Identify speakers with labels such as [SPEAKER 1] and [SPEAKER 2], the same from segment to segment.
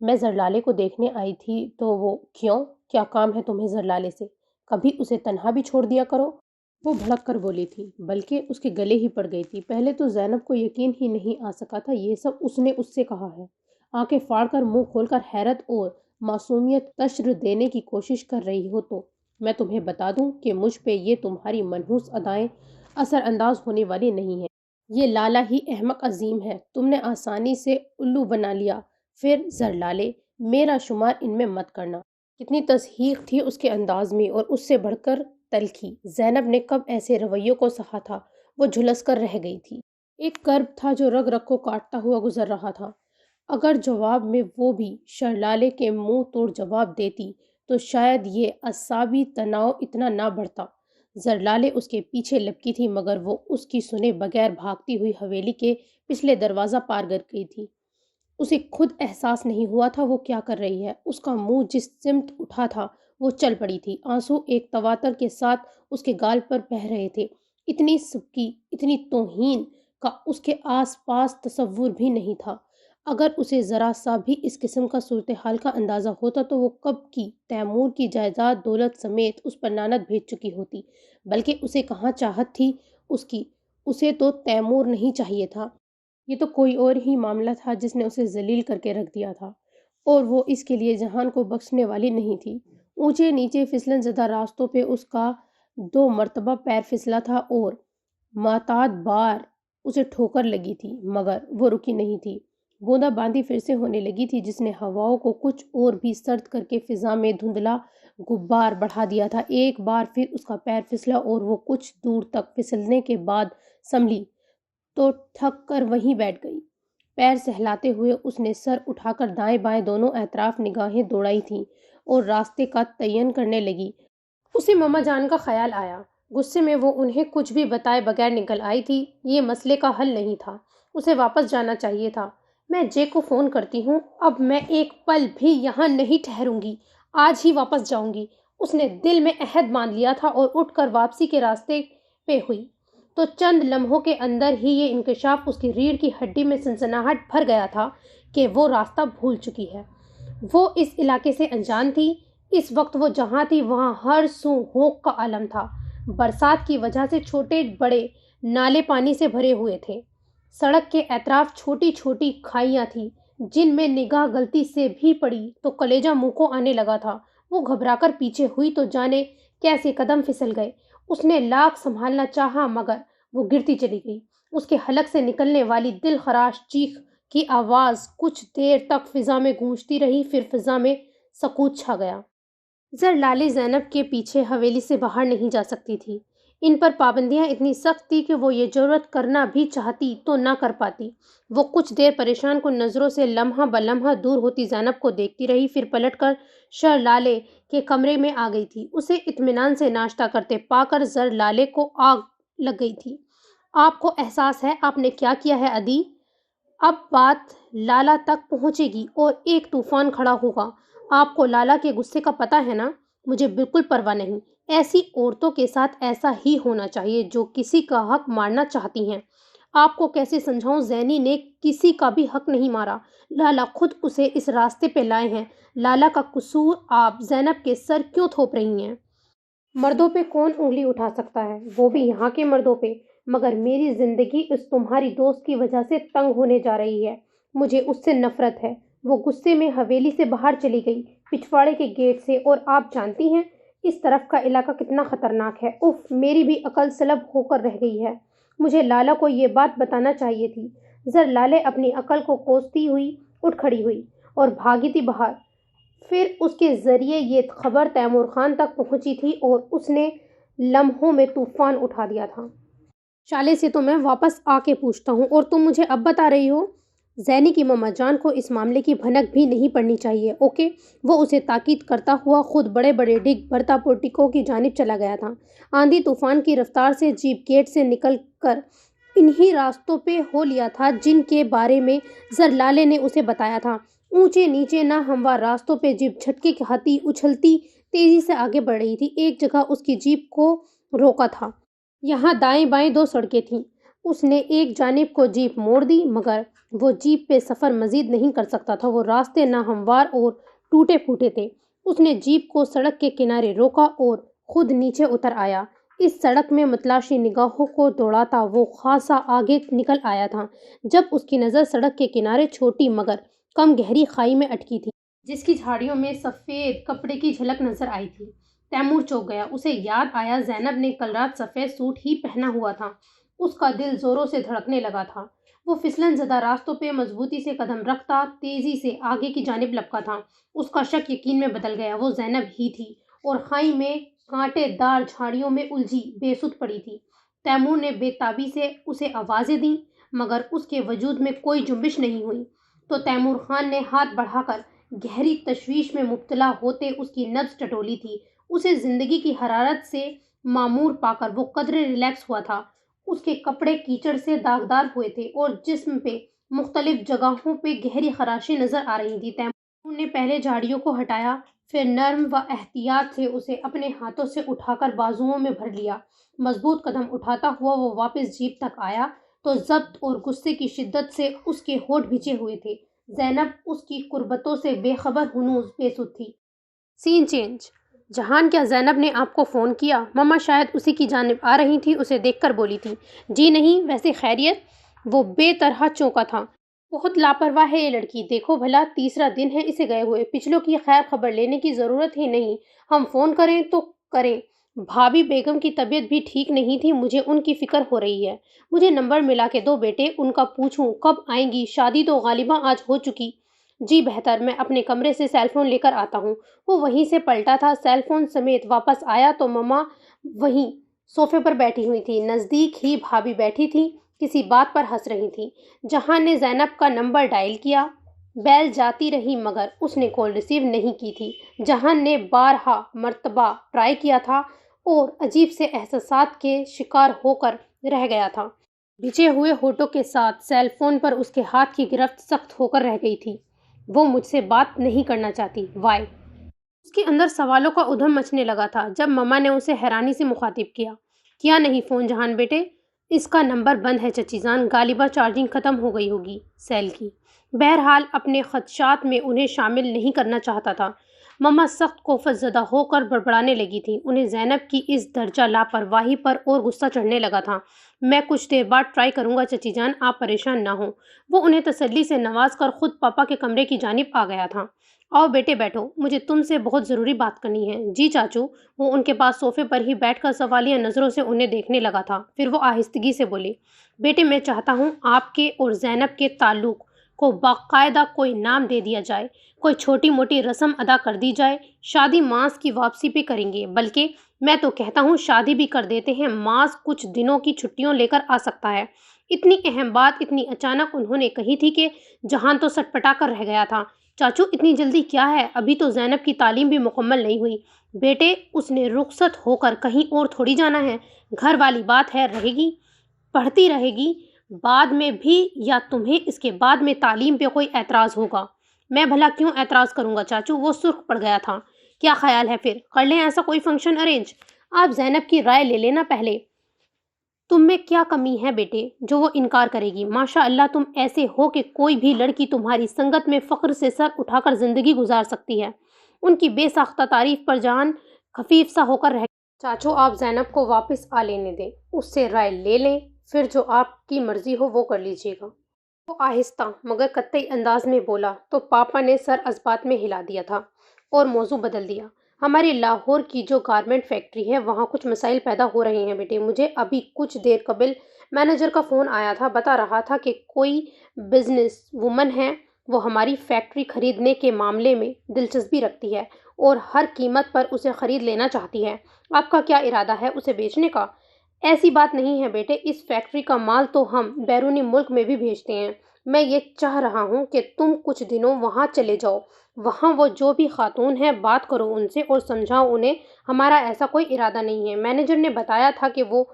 [SPEAKER 1] میں زرلالے کو دیکھنے آئی تھی تو وہ کیوں؟ کیا کام ہے تمہیں زرلالے سے؟ کبھی اسے تنہا بھی چھوڑ دیا کرو۔ وہ بھڑک کر بولی تھی، بلکہ اس کے گلے ہی پڑ گئی تھی۔ پہلے تو زینب کو یقین ہی نہیں آ سکا تھا یہ سب اس نے اس سے کہا ہے۔ آنکھیں پھاڑ کر منہ کھول کر حیرت اور معصومیت تشر دینے کی کوشش کر رہی ہو تو میں تمہیں بتا دوں کہ مجھ پہ یہ تمہاری منحوس ادائیں اثر انداز ہونے والی نہیں ہیں۔ یہ لالا ہی احمق عظیم ہے، تم نے آسانی سے الو بنا لیا۔ پھر زرلالے، میرا شمار ان میں مت کرنا۔ کتنی تصحیق تھی اس کے انداز میں، اور اس سے بڑھ کر تلخی۔ زینب نے کب ایسے رویوں کو سہا تھا؟ وہ جھلس کر رہ گئی تھی۔ ایک کرب تھا جو رگ رگ کو کاٹتا ہوا گزر رہا تھا۔ اگر جواب میں وہ بھی شرلالے کے منہ توڑ جواب دیتی تو شاید یہ اعصابی تناؤ اتنا نہ بڑھتا۔ زرلالے اس کے پیچھے لپکی تھی، مگر وہ اس کی سنے بغیر بھاگتی ہوئی حویلی کے پچھلے دروازہ پار کر گئی تھی۔ اسے خود احساس نہیں ہوا تھا وہ کیا کر رہی ہے۔ اس کا منہ جس سمت اٹھا تھا وہ چل پڑی تھی۔ آنسو ایک تواتر کے ساتھ اس کے گال پر بہہ رہے تھے۔ اتنی سبکی، اتنی توہین کا اس کے آس پاس تصور بھی نہیں تھا۔ اگر اسے ذرا سا بھی اس قسم کا صورتحال کا اندازہ ہوتا تو وہ کب کی تیمور کی جائیداد دولت سمیت اس پر لعنت بھیج چکی ہوتی۔ بلکہ اسے کہاں چاہت تھی اس کی؟ اسے تو تیمور نہیں چاہیے تھا، یہ تو کوئی اور ہی معاملہ تھا جس نے اسے ذلیل کر کے رکھ دیا تھا، اور وہ اس کے لیے جہان کو بخشنے والی نہیں تھی۔ اونچے نیچے پھسلن زدہ راستوں پہ اس کا 2 مرتبہ پیر پھسلا تھا اور معتاد بار اسے ٹھوکر لگی تھی، مگر وہ رکی نہیں تھی۔ بوندا باندی پھر سے ہونے لگی تھی جس نے ہواؤں کو کچھ اور بھی سرد کر کے فضا میں دھندلا غبار بڑھا دیا تھا۔ ایک بار پھر اس کا پیر پھسلا اور وہ کچھ دور تک پھسلنے کے بعد سنبھلی تو تھک کر وہیں بیٹھ گئی۔ پیر سہلاتے ہوئے اس نے سر اٹھا کر دائیں بائیں دونوں اطراف نگاہیں دوڑائی تھیں اور راستے کا تعین کرنے لگی۔ اسے ماما جان کا خیال آیا۔ غصے میں وہ انہیں کچھ بھی بتائے بغیر نکل آئی تھی۔ یہ مسئلے کا حل نہیں تھا، اسے واپس جانا چاہیے تھا۔ میں جے کو فون کرتی ہوں، اب میں ایک پل بھی یہاں نہیں ٹھہروں گی، آج ہی واپس جاؤں گی۔ اس نے دل میں عہد باندھ لیا تھا اور اٹھ کر واپسی کے راستے پہ ہوئی تو چند لمحوں کے اندر ہی یہ انکشاف اس کی ریڑھ کی ہڈی میں سنسناہٹ بھر گیا تھا کہ وہ راستہ بھول چکی ہے۔ وہ اس علاقے سے انجان تھی۔ اس وقت وہ جہاں تھی وہاں ہر سو ہوک کا عالم تھا۔ برسات کی وجہ سے چھوٹے بڑے نالے پانی سے بھرے ہوئے تھے۔ سڑک کے اطراف چھوٹی چھوٹی کھائیاں تھیں جن میں نگاہ غلطی سے بھی پڑی تو کلیجہ منہ کو آنے لگا تھا۔ وہ گھبرا کر پیچھے ہوئی تو جانے کیسے قدم پھسل گئے۔ اس نے لاکھ سنبھالنا چاہا مگر وہ گرتی چلی گئی۔ اس کے حلق سے نکلنے والی دل خراش چیخ کی آواز کچھ دیر تک فضا میں گونجتی رہی، پھر فضا میں سکوت چھا گیا۔ زرلالے زینب کے پیچھے حویلی سے باہر نہیں جا سکتی تھی۔ ان پر پابندیاں اتنی سخت تھی کہ وہ یہ جرأت کرنا بھی چاہتی تو نہ کر پاتی۔ وہ کچھ دیر پریشان کن نظروں سے لمحہ بلمحہ دور ہوتی زینب کو دیکھتی رہی، پھر پلٹ کر شرلالے کے کمرے میں آ گئی تھی۔ اسے اطمینان سے ناشتہ کرتے پا کر زرلالے کو آگ لگ گئی تھی۔ آپ کو احساس ہے آپ نے کیا کیا ہے عدی؟ اب بات لالا تک پہنچے گی اور ایک طوفان کھڑا ہوگا۔ آپ کو لالا کے غصے کا پتہ ہے نا؟ مجھے بالکل پرواہ نہیں۔ ایسی عورتوں کے ساتھ ایسا ہی ہونا چاہیے جو کسی کا حق مارنا چاہتی ہیں۔ آپ کو کیسے سمجھاؤں، زینی نے کسی کا بھی حق نہیں مارا۔ لالا خود اسے اس راستے پہ لائے ہیں۔ لالا کا قصور آپ زینب کے سر کیوں تھوپ رہی ہیں؟ مردوں پہ کون انگلی اٹھا سکتا ہے، وہ بھی یہاں کے مردوں پہ؟ مگر میری زندگی اس تمہاری دوست کی وجہ سے تنگ ہونے جا رہی ہے۔ مجھے اس سے نفرت ہے۔ وہ غصے میں حویلی سے باہر چلی گئی، پچھواڑے کے گیٹ سے، اور آپ جانتی ہیں اس طرف کا علاقہ کتنا خطرناک ہے۔ اف، میری بھی عقل سلب ہو کر رہ گئی ہے۔ مجھے لالا کو یہ بات بتانا چاہیے تھی۔ زرلالے اپنی عقل کو کوستی ہوئی اٹھ کھڑی ہوئی اور بھاگی تھی باہر۔ پھر اس کے ذریعے یہ خبر تیمور خان تک پہنچی تھی اور اس نے لمحوں میں طوفان اٹھا دیا تھا۔ شالے سے تو میں واپس آ کے پوچھتا ہوں، اور تم مجھے اب بتا رہی ہو؟ زینی کی ماما جان کو اس معاملے کی بھنک بھی نہیں پڑنی چاہیے، اوکے؟ وہ اسے تاکید کرتا ہوا خود بڑے بڑے ڈگ بھرتا پورٹیکو کی جانب چلا گیا تھا۔ آندھی طوفان کی رفتار سے جیپ گیٹ سے نکل کر انہی راستوں پہ ہو لیا تھا جن کے بارے میں زرلالے نے اسے بتایا تھا۔ اونچے نیچے ناہموار راستوں پہ جیپ جھٹکے کھاتی اچھلتی تیزی سے آگے بڑھ رہی تھی۔ ایک جگہ اس کی جیپ کو روکا تھا۔ یہاں دائیں بائیں 2 سڑکیں تھیں۔ اس نے ایک جانب کو جیپ موڑ دی، مگر وہ جیپ پہ سفر مزید نہیں کر سکتا تھا۔ وہ راستے ناہموار اور ٹوٹے پھوٹے تھے۔ اس نے جیپ کو سڑک کے کنارے روکا اور خود نیچے اتر آیا۔ اس سڑک میں متلاشی نگاہوں کو دوڑاتا وہ خاصا آگے نکل آیا تھا جب اس کی نظر سڑک کے کنارے چھوٹی مگر کم گہری کھائی میں اٹکی تھی، جس کی جھاڑیوں میں سفید کپڑے کی جھلک نظر آئی تھی۔ تیمور چونک گیا۔ اسے یاد آیا زینب نے کل رات سفید سوٹ ہی پہنا ہوا تھا۔ اس کا دل زوروں سے دھڑکنے لگا تھا۔ وہ پھسلن زدہ راستوں پہ مضبوطی سے قدم رکھتا تیزی سے آگے کی جانب لپکا تھا۔ اس کا شک یقین میں بدل گیا۔ وہ زینب ہی تھی اور کھائی میں کانٹے دار جھاڑیوں میں الجھی بے سدھ پڑی تھی۔ تیمور نے بے تابی سے اسے آوازیں دیں، مگر اس کے وجود میں کوئی جنبش نہیں ہوئی۔ تو تیمور خان نے ہاتھ بڑھا کر گہری تشویش میں مبتلا ہوتے اس کی نبض ٹٹولی تھی۔ اسے زندگی کی حرارت سے معمور پا کر وہ قدرے ریلیکس ہوا تھا۔ اس کے کپڑے کیچڑ سے داغدار ہوئے تھے اور جسم پہ مختلف جگہوں پہ گہری خراشیں نظر آ رہی تھی۔ تیمور نے پہلے جھاڑیوں کو ہٹایا، پھر نرم و احتیاط سے اسے اپنے ہاتھوں سے اٹھا کر بازوؤں میں بھر لیا۔ مضبوط قدم اٹھاتا ہوا وہ واپس جیپ تک آیا تو ضبط اور غصے کی شدت سے اس کے ہونٹ بھیجے ہوئے تھے۔ زینب اس کی قربتوں سے بے خبر ہنوز بے سدھ تھی۔ سین چینج۔ جہان، کیا زینب نے آپ کو فون کیا؟ مما شاید اسی کی جانب آ رہی تھی، اسے دیکھ کر بولی تھی۔ جی نہیں، ویسے خیریت؟ وہ بے طرح چونکا تھا۔ بہت لاپرواہ ہے یہ لڑکی، دیکھو بھلا تیسرا دن ہے اسے گئے ہوئے، پچھلوں کی خیر خبر لینے کی ضرورت ہی نہیں، ہم فون کریں تو کریں۔ بھابی بیگم کی طبیعت بھی ٹھیک نہیں تھی، مجھے ان کی فکر ہو رہی ہے۔ مجھے نمبر ملا کے دو بیٹے، ان کا پوچھوں کب آئیں گی، شادی تو غالباً آج ہو چکی۔ جی بہتر، میں اپنے کمرے سے سیل فون لے کر آتا ہوں۔ وہ وہیں سے پلٹا تھا، سیل فون سمیت واپس آیا تو مما وہیں صوفے پر بیٹھی ہوئی تھی، نزدیک ہی بھابی بیٹھی تھی، کسی بات پر ہنس رہی تھی۔ جہان نے زینب کا نمبر ڈائل کیا، بیل جاتی رہی مگر اس نے کال ریسیو نہیں کی تھی۔ جہان نے بارہا مرتبہ ٹرائی کیا تھا اور عجیب سے احساسات کے شکار ہو کر رہ گیا تھا۔ بھیجے ہوئے ہونٹوں کے ساتھ سیل فون پر اس کے ہاتھ کی گرفت سخت ہو کر رہ گئی تھی۔ وہ مجھ سے بات نہیں کرنا چاہتی، وائی؟ اس کے اندر سوالوں کا ادھم مچنے لگا تھا جب مما نے اسے حیرانی سے مخاطب کیا۔ کیا نہیں فون جہان بیٹے؟ اس کا نمبر بند ہے چچی جان، غالباً چارجنگ ختم ہو گئی ہوگی سیل کی۔ بہرحال اپنے خدشات میں انہیں شامل نہیں کرنا چاہتا تھا۔ مما سخت کوفت زدہ ہو کر بڑبڑانے لگی تھیں۔ انہیں زینب کی اس درجہ لاپرواہی پر اور غصہ چڑھنے لگا تھا۔ میں کچھ دیر بعد ٹرائی کروں گا چچی جان، آپ پریشان نہ ہوں۔ وہ انہیں تسلی سے نواز کر خود پاپا کے کمرے کی جانب آ گیا تھا۔ آؤ بیٹے بیٹھو، مجھے تم سے بہت ضروری بات کرنی ہے۔ جی چاچو۔ وہ ان کے پاس صوفے پر ہی بیٹھ کر سوالیہ نظروں سے انہیں دیکھنے لگا تھا، پھر وہ آہستگی سے بولے، بیٹے میں چاہتا ہوں آپ کے اور زینب کے تعلق کو باقاعدہ کوئی نام دے دیا جائے، کوئی چھوٹی موٹی رسم ادا کر دی جائے۔ شادی ماس کی واپسی پہ کریں گے، بلکہ میں تو کہتا ہوں شادی بھی کر دیتے ہیں، ماس کچھ دنوں کی چھٹیوں لے کر آ سکتا ہے۔ اتنی اہم بات اتنی اچانک انہوں نے کہی تھی کہ جہان تو سٹ پٹا کر رہ گیا تھا۔ چاچو اتنی جلدی کیا ہے، ابھی تو زینب کی تعلیم بھی مکمل نہیں ہوئی۔ بیٹے اس نے رخصت ہو کر کہیں اور تھوڑی جانا ہے، گھر والی بات ہے، رہے گی، پڑھتی رہے گی بعد میں بھی، یا تمہیں اس کے بعد میں تعلیم پہ کوئی اعتراض ہوگا؟ میں بھلا کیوں اعتراض کروں گا چاچو؟ وہ سرخ پڑ گیا تھا۔ کیا خیال ہے پھر کر لیں ایسا کوئی فنکشن ارینج؟ آپ زینب کی رائے لے لینا پہلے۔ تم میں کیا کمی ہے بیٹے جو وہ انکار کرے گی؟ ماشاء اللہ تم ایسے ہو کہ کوئی بھی لڑکی تمہاری سنگت میں فخر سے سر اٹھا کر زندگی گزار سکتی ہے۔ ان کی بے ساختہ تعریف پر جان خفیف سا ہو کر رہ چاچو آپ زینب کو واپس آ لینے دیں، اس سے رائے لے لیں، پھر جو آپ کی مرضی ہو وہ کر لیجیے گا۔ وہ آہستہ مگر قطعی انداز میں بولا تو پاپا نے سر اسبات میں ہلا دیا تھا اور موضوع بدل دیا۔ ہماری لاہور کی جو گارمنٹ فیکٹری ہے وہاں کچھ مسائل پیدا ہو رہے ہیں بیٹے، مجھے ابھی کچھ دیر قبل مینیجر کا فون آیا تھا، بتا رہا تھا کہ کوئی بزنس وومن ہے، وہ ہماری فیکٹری خریدنے کے معاملے میں دلچسپی رکھتی ہے اور ہر قیمت پر اسے خرید لینا چاہتی ہے۔ آپ کا کیا ارادہ ہے اسے بیچنے کا؟ ایسی بات نہیں ہے بیٹے، اس فیکٹری کا مال تو ہم بیرونی ملک میں بھی بھیجتے ہیں۔ میں یہ چاہ رہا ہوں کہ تم کچھ دنوں وہاں چلے جاؤ، وہاں وہ جو بھی خاتون ہیں بات کرو ان سے اور سمجھاؤ انہیں ہمارا ایسا کوئی ارادہ نہیں ہے۔ مینیجر نے بتایا تھا کہ وہ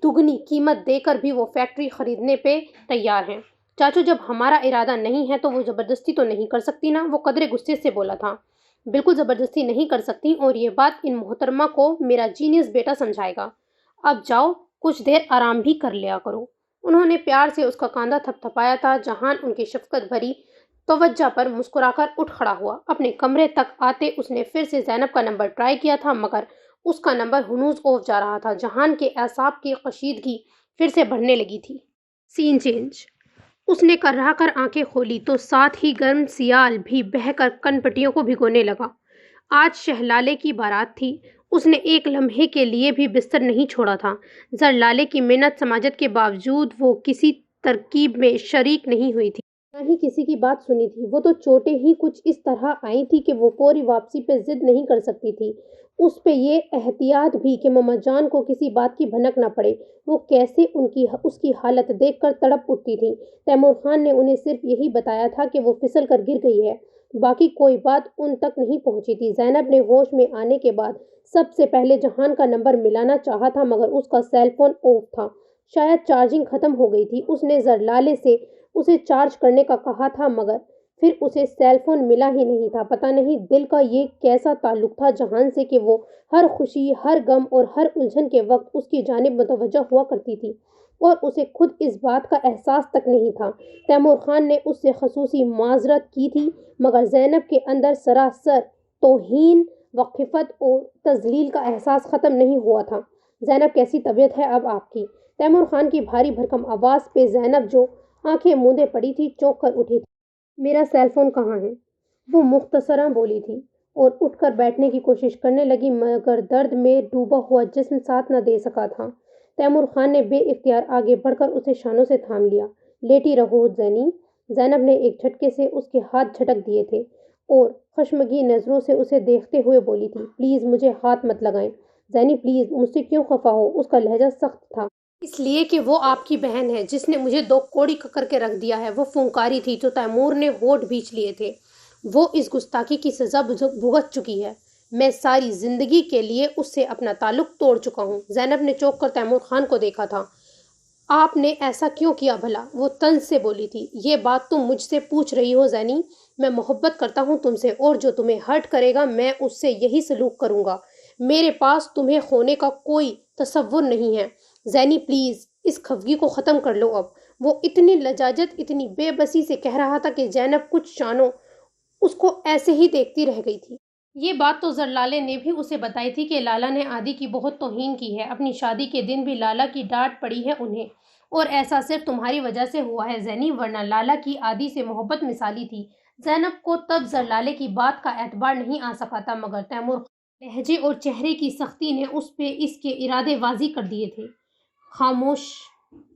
[SPEAKER 1] دگنی قیمت دے کر بھی وہ فیکٹری خریدنے پہ تیار ہیں۔ چاچو جب ہمارا ارادہ نہیں ہے تو وہ زبردستی تو نہیں کر سکتی نا، وہ قدرے غصے سے بولا تھا۔ بالکل زبردستی نہیں کر سکتی، اور یہ بات ان محترمہ کو میرا جینیس بیٹا سمجھائے گا۔ اب جاؤ کچھ دیر آرام بھی کر لیا کرو۔ انہوں نے پیار سے اس کا کاندھا تھپتھپایا تھا۔ جہان ان کی شفقت بھری توجہ پر مسکرا کر اٹھ کھڑا ہوا۔ اپنے کمرے تک آتے اس نے پھر سے زینب کا نمبر ٹرائی کیا تھا، مگر اس کا نمبر ہنوز آف جا رہا تھا۔ جہان کے اعصاب کی کشیدگی پھر سے بڑھنے لگی تھی۔ سین چینج۔ اس نے کرا کر آنکھیں کھولی تو ساتھ ہی گرم سیال بھی بہہ کر کن پٹیوں کو بھگونے لگا۔ آج شہلالے کی بارات تھی۔ اس نے ایک لمحے کے لیے بھی بستر نہیں چھوڑا تھا۔ زرلالے کی منت سماجت کے باوجود وہ کسی ترکیب میں شریک نہیں ہوئی تھی، نہ ہی کسی کی بات سنی تھی۔ وہ تو چوٹیں ہی کچھ اس طرح آئی تھی کہ وہ فوری واپسی پہ ضد نہیں کر سکتی تھی۔ اس پہ یہ احتیاط بھی کہ ماما جان کو کسی بات کی بھنک نہ پڑے۔ وہ کیسے اس کی حالت دیکھ کر تڑپ اٹھتی تھی۔ تیمور خان نے انہیں صرف یہی بتایا تھا کہ وہ پھسل کر گر گئی ہے، باقی کوئی بات ان تک نہیں پہنچی تھی۔ زینب نے ہوش میں آنے کے بعد سب سے پہلے جہان کا نمبر ملانا چاہا تھا، مگر اس کا سیل فون آف تھا، شاید چارجنگ ختم ہو گئی تھی۔ اس نے زرلالے سے اسے چارج کرنے کا کہا تھا، مگر پھر اسے سیل فون ملا ہی نہیں تھا۔ پتہ نہیں دل کا یہ کیسا تعلق تھا جہان سے کہ وہ ہر خوشی، ہر غم اور ہر الجھن کے وقت اس کی جانب متوجہ ہوا کرتی تھی، اور اسے خود اس بات کا احساس تک نہیں تھا۔ تیمور خان نے اس سے خصوصی معذرت کی تھی، مگر زینب کے اندر سراسر توہین، وقفت اور تذلیل کا احساس ختم نہیں ہوا تھا۔ زینب کیسی طبیعت ہے اب آپ کی؟ تیمور خان کی بھاری بھرکم آواز پہ زینب جو آنکھیں موندے پڑی تھی چونک کر اٹھی تھی۔ میرا سیل فون کہاں ہے؟ وہ مختصراً بولی تھی اور اٹھ کر بیٹھنے کی کوشش کرنے لگی، مگر درد میں ڈوبا ہوا جسم ساتھ نہ دے سکا تھا۔ تیمور خان نے بے اختیار آگے بڑھ کر اسے شانوں سے تھام لیا۔ لیٹی رہو زینی۔ زینب نے ایک جھٹکے سے اس کے ہاتھ جھٹک دیے تھے اور خشمگین نظروں سے اسے دیکھتے ہوئے بولی تھی، پلیز مجھے ہاتھ مت لگائیں۔ زینی پلیز، مجھ سے کیوں خفا ہو؟ اس کا لہجہ سخت تھا۔ اس لیے کہ وہ آپ کی بہن ہے جس نے مجھے دو کوڑی کر کے رکھ دیا ہے۔ وہ فنکاری تھی تو تیمور نے ہونٹ بھینچ لیے تھے۔ وہ اس گستاخی کی سزا بھگت چکی ہے۔ میں ساری زندگی کے لیے اس سے اپنا تعلق توڑ چکا ہوں۔ زینب نے چونک کر تیمور خان کو دیکھا تھا۔ آپ نے ایسا کیوں کیا بھلا؟ وہ طنز سے بولی تھی۔ یہ بات تم مجھ سے پوچھ رہی ہو زینی؟ میں محبت کرتا ہوں تم سے، اور جو تمہیں ہرٹ کرے گا میں اس سے یہی سلوک کروں گا۔ میرے پاس تمہیں کھونے کا کوئی تصور نہیں ہے۔ زینی پلیز اس خفگی کو ختم کر لو اب۔ وہ اتنی لجاجت، اتنی بے بسی سے کہہ رہا تھا کہ زینب کچھ شانوں اس کو ایسے ہی دیکھتی رہ گئی تھی۔ یہ بات تو زرلالے نے بھی اسے بتائی تھی کہ لالا نے عادی کی بہت توہین کی ہے۔ اپنی شادی کے دن بھی لالا کی ڈانٹ پڑی ہے انہیں، اور ایسا صرف تمہاری وجہ سے ہوا ہے زینی، ورنہ لالا کی عادی سے محبت مثالی تھی۔ زینب کو تب زرلالے کی بات کا اعتبار نہیں آ سکا تھا، مگر تیمور لہجے اور چہرے کی سختی نے اس پہ اس کے ارادے واضح کر دیے تھے۔ خاموش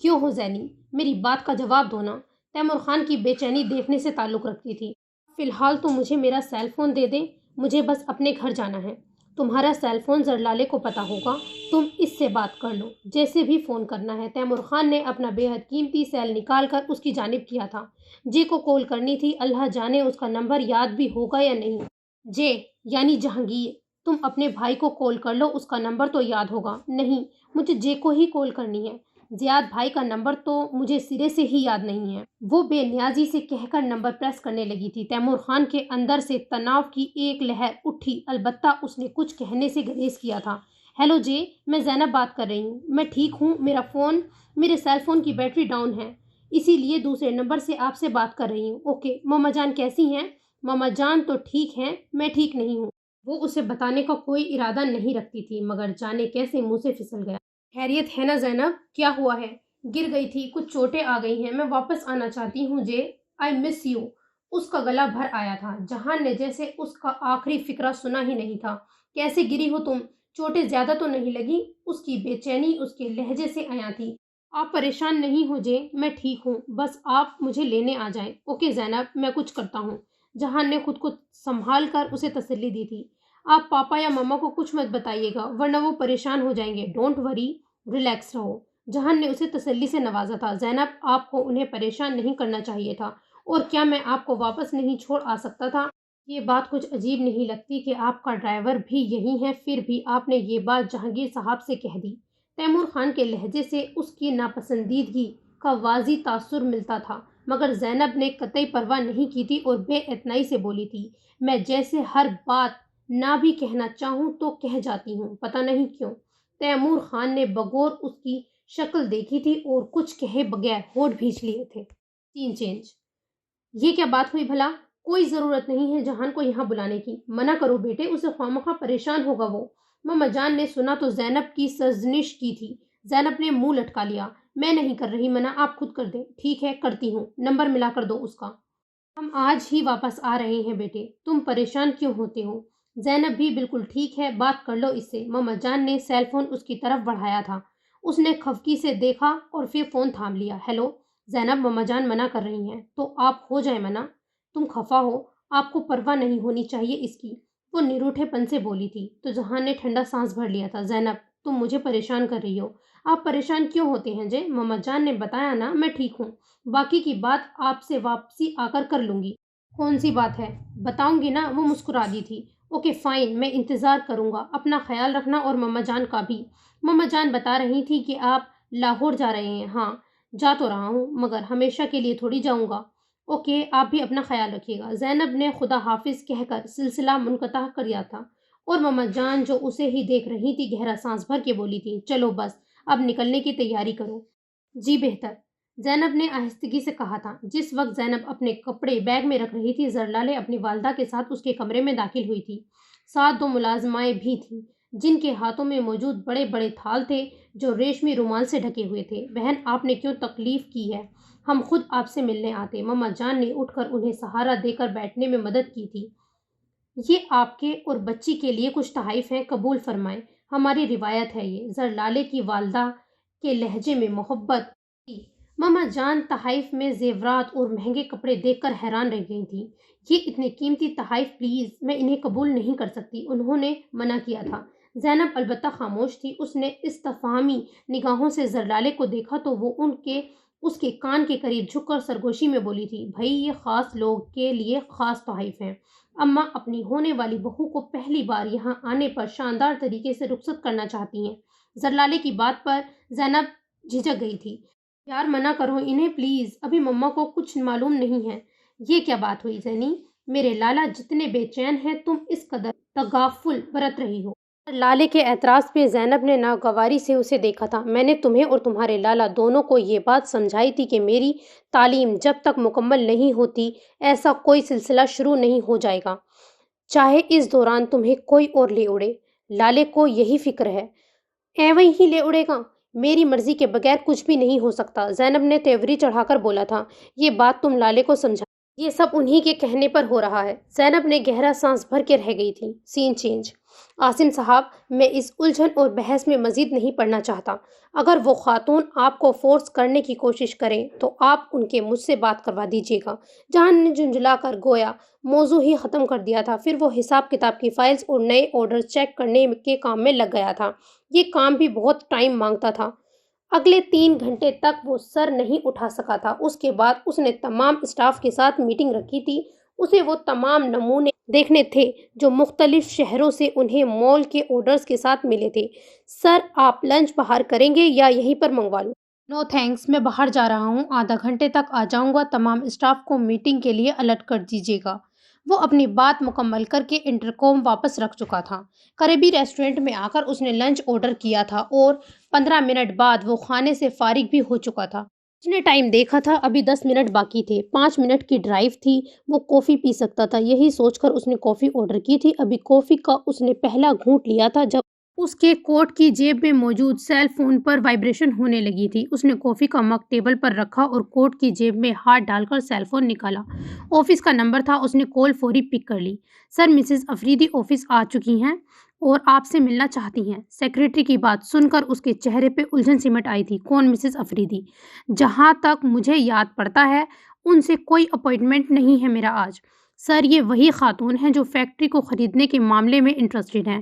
[SPEAKER 1] کیوں ہو زینی؟ میری بات کا جواب دو نا۔ تیمور خان کی بے چینی دیکھنے سے تعلق رکھتی تھی۔ فی الحال تو مجھے میرا سیل فون دے دیں، مجھے بس اپنے گھر جانا ہے۔ تمہارا سیل فون زرلالے کو پتہ ہوگا، تم اس سے بات کر لو جیسے بھی فون کرنا ہے۔ تیمور خان نے اپنا بے حد قیمتی سیل نکال کر اس کی جانب کیا تھا۔ جے کو کال کرنی تھی، اللہ جانے اس کا نمبر یاد بھی ہوگا یا نہیں۔ جے یعنی جہانگیر، تم اپنے بھائی کو کال کر لو، اس کا نمبر تو یاد ہوگا۔ نہیں، مجھے جے کو ہی کال کرنی ہے۔ زیاد بھائی کا نمبر تو مجھے سرے سے ہی یاد نہیں ہے۔ وہ بے نیازی سے کہہ کر نمبر پریس کرنے لگی تھی۔ تیمور خان کے اندر سے تناؤ کی ایک لہر اٹھی، البتہ اس نے کچھ کہنے سے گریز کیا تھا۔ ہیلو جے، میں زینب بات کر رہی ہوں۔ میں ٹھیک ہوں، میرے سیل فون کی بیٹری ڈاؤن ہے، اسی لیے دوسرے نمبر سے آپ سے بات کر رہی ہوں۔ اوکے، ماما جان کیسی ہیں؟ ماما جان تو ٹھیک ہیں، میں ٹھیک نہیں ہوں۔ وہ اسے بتانے کا کوئی ارادہ نہیں رکھتی تھی، مگر جانے کیسے منہ سے پھسل گیا۔ خیریت ہے نا زینب؟ کیا ہوا ہے؟ گر گئی تھی، کچھ چوٹیں آ گئی ہیں، میں واپس آنا چاہتی ہوں جے، آئی مس یو۔ اس کا گلا بھر آیا تھا۔ جہان نے جیسے اس کا آخری فقرہ سنا ہی نہیں تھا۔ کیسے گری ہو تم؟ چوٹیں زیادہ تو نہیں لگی؟ اس کی بے چینی اس کے لہجے سے عیاں تھی۔ آپ پریشان نہیں ہو جے، میں ٹھیک ہوں، بس آپ مجھے لینے آ جائیں۔ اوکے زینب، میں کچھ کرتا ہوں۔ جہان نے خود کو سنبھال کر اسے تسلی دی تھی۔ آپ پاپا یا ماما کو کچھ مت بتائیے گا، ورنہ وہ پریشان ہو جائیں گے۔ ڈونٹ وری، ریلیکس رہو۔ جہان نے اسے تسلی سے نوازا تھا۔ زینب، آپ کو انہیں پریشان نہیں کرنا چاہیے تھا، اور کیا میں آپ کو واپس نہیں چھوڑ آ سکتا تھا؟ یہ بات کچھ عجیب نہیں لگتی کہ آپ کا ڈرائیور بھی یہی ہے، پھر بھی آپ نے یہ بات جہانگیر صاحب سے کہہ دی۔ تیمور خان کے لہجے سے اس کی ناپسندیدگی کا واضح تاثر ملتا تھا، مگر زینب نے قطعی پرواہ نہیں کی تھی اور بے اعتنائی سے بولی تھی، میں جیسے ہر بات نہ بھی کہنا چاہوں تو کہہ جاتی ہوں، پتہ نہیں کیوں۔ تیمور خان نے بغور اس کی شکل دیکھی تھی اور کچھ کہے بغیر ہونٹ بھینچ لیے تھے۔ سین چینج۔ یہ کیا بات ہوئی بھلا؟ کوئی ضرورت نہیں ہے جہان کو یہاں بلانے کی، منع کرو بیٹے، اسے خواہ پریشان ہوگا وہ۔ ماما جان نے سنا تو زینب کی سرزنش کی تھی۔ زینب نے منہ لٹکا لیا۔ میں نہیں کر رہی منع، آپ خود کر دیں۔ ٹھیک ہے کرتی ہوں، نمبر ملا کر دو اس کا۔ ہم آج ہی واپس آ رہے ہیں بیٹے، تم پریشان کیوں ہوتے ہو؟ زینب بھی بالکل ٹھیک ہے، بات کر لو اس سے۔ ماما جان نے سیل فون اس کی طرف بڑھایا تھا۔ اس نے خفگی سے دیکھا اور پھر فون تھام لیا۔ ہیلو زینب، ماما جان منع کر رہی ہیں تو آپ ہو جائیں منع۔ تم خفا ہو، آپ کو پرواہ نہیں ہونی چاہیے اس کی، وہ نروٹھے پن سے بولی تھی۔ تو جہان نے ٹھنڈا سانس بھر لیا تھا۔ زینب تم مجھے پریشان کر رہی ہو۔ آپ پریشان کیوں ہوتے ہیں جے؟ ماما جان نے بتایا نا میں ٹھیک ہوں، باقی کی بات آپ سے واپسی آ کر لوں گی۔ کون سی بات ہے؟ بتاؤں گی نا، وہ مسکرا دی تھی۔ اوکے فائن، میں انتظار کروں گا، اپنا خیال رکھنا اور ماما جان کا بھی۔ ماما جان بتا رہی تھی کہ آپ لاہور جا رہے ہیں۔ ہاں جا تو رہا ہوں، مگر ہمیشہ کے لیے تھوڑی جاؤں گا۔ اوکے آپ بھی اپنا خیال رکھیے گا۔ زینب نے خدا حافظ کہہ کر سلسلہ منقطع کر دیا تھا اور ماما جان جو اسے ہی دیکھ رہی تھی گہرا سانس بھر کے بولی تھی، چلو بس اب نکلنے کی تیاری کرو۔ جی بہتر، زینب نے آہستگی سے کہا تھا۔ جس وقت زینب اپنے کپڑے بیگ میں رکھ رہی تھی، زرلالے اپنی والدہ کے ساتھ اس کے کمرے میں داخل ہوئی تھی۔ ساتھ دو ملازمائیں بھی تھیں جن کے ہاتھوں میں موجود بڑے بڑے تھال تھے جو ریشمی رومال سے ڈھکے ہوئے تھے۔ بہن آپ نے کیوں تکلیف کی ہے؟ ہم خود آپ سے ملنے آتے۔ ماما جان نے اٹھ کر انہیں سہارا دے کر بیٹھنے میں مدد کی تھی۔ یہ آپ کے اور بچی کے لیے کچھ تحائف ہیں، قبول فرمائیں، ہماری روایت ہے یہ۔ زرلالے کی والدہ کے لہجے میں محبت تھی۔ ماما جان تحائف میں زیورات اور مہنگے کپڑے دیکھ کر حیران رہ گئی تھیں۔ یہ اتنے قیمتی تحائف پلیز، میں انہیں قبول نہیں کر سکتی، انہوں نے منع کیا تھا۔ زینب البتہ خاموش تھی۔ اس نے استفہامی نگاہوں سے زرلالے کو دیکھا تو وہ اس کے کان کے قریب جھک کر سرگوشی میں بولی تھی، بھائی یہ خاص لوگ کے لیے خاص تحائف ہیں۔ اماں اپنی ہونے والی بہو کو پہلی بار یہاں آنے پر شاندار طریقے سے رخصت کرنا چاہتی ہیں۔ زرلالے کی بات پر زینب جھجک گئی تھی۔ یار منع کرو انہیں پلیز، ابھی مما کو کچھ معلوم نہیں ہے۔ یہ کیا بات ہوئی زینی؟ میرے لالا جتنے بے چین ہیں تم اس قدر تغافل برت رہی ہو۔ لالے کے اعتراض پہ زینب نے ناگواری سے اسے دیکھا تھا۔ میں نے تمہیں اور تمہارے لالا دونوں کو یہ بات سمجھائی تھی کہ میری تعلیم جب تک مکمل نہیں ہوتی ایسا کوئی سلسلہ شروع نہیں ہو جائے گا، چاہے اس دوران تمہیں کوئی اور لے اڑے۔ لالے کو یہی فکر ہے۔ ایویں ہی لے اڑے گا، میری مرضی کے بغیر کچھ بھی نہیں ہو سکتا، زینب نے تیوری چڑھا کر بولا تھا۔ یہ بات تم لالے کو سمجھا، یہ سب انہی کے کہنے پر ہو رہا ہے۔ زینب نے گہرا سانس بھر کے رہ گئی تھی۔ سین چینج۔ عاصم صاحب، میں اس الجھن اور بحث میں مزید نہیں پڑھنا چاہتا۔ اگر وہ خاتون آپ کو فورس کرنے کی کوشش کریں تو آپ ان کے مجھ سے بات کروا دیجیے گا۔ جہان نے جھنجھلا کر گویا موضوع ہی ختم کر دیا تھا۔ پھر وہ حساب کتاب کی فائلز اور نئے آرڈرز چیک کرنے کے کام میں لگ گیا تھا۔ یہ کام بھی بہت ٹائم مانگتا تھا۔ اگلے 3 گھنٹے تک وہ سر نہیں اٹھا سکا تھا۔ اس کے بعد اس نے تمام اسٹاف کے ساتھ میٹنگ رکھی تھی۔ اسے وہ تمام نمونے دیکھنے تھے جو مختلف شہروں سے انہیں مال کے آرڈرز کے ساتھ ملے تھے۔ سر آپ لنچ باہر کریں گے یا یہیں پر منگوا لوں؟ نو تھینکس، میں باہر جا رہا ہوں، آدھا گھنٹے تک آ جاؤں گا۔ تمام اسٹاف کو میٹنگ کے لیے الرٹ کر دیجیے گا۔ وہ اپنی بات مکمل کر کے انٹرکام واپس رکھ چکا تھا۔ قریبی ریسٹورنٹ میں آ کر اس نے لنچ آرڈر کیا تھا اور 15 منٹ بعد وہ کھانے سے فارغ بھی ہو چکا تھا۔ اس نے ٹائم دیکھا تھا، ابھی 10 منٹ باقی تھے، 5 منٹ کی ڈرائیو تھی، وہ کافی پی سکتا تھا۔ یہی سوچ کر اس نے کافی آرڈر کی تھی۔ ابھی کافی کا اس نے پہلا گھونٹ لیا تھا جب اس کے کوٹ کی جیب میں موجود سیل فون پر وائبریشن ہونے لگی تھی۔ اس نے کافی کا مگ ٹیبل پر رکھا اور کوٹ کی جیب میں ہاتھ ڈال کر سیل فون نکالا۔ آفس کا نمبر تھا۔ اس نے کال فوری پک کر لی۔ سر مسز افریدی آفس آ چکی ہیں اور آپ سے ملنا چاہتی ہیں۔ سیکریٹری کی بات سن کر اس کے چہرے پہ الجھن سمٹ آئی تھی۔ کون مسز افریدی؟ جہاں تک مجھے یاد پڑتا ہے ان سے کوئی اپوائنٹمنٹ نہیں ہے میرا آج۔ سر یہ وہی خاتون ہیں جو فیکٹری کو خریدنے کے معاملے میں انٹرسٹڈ ہیں۔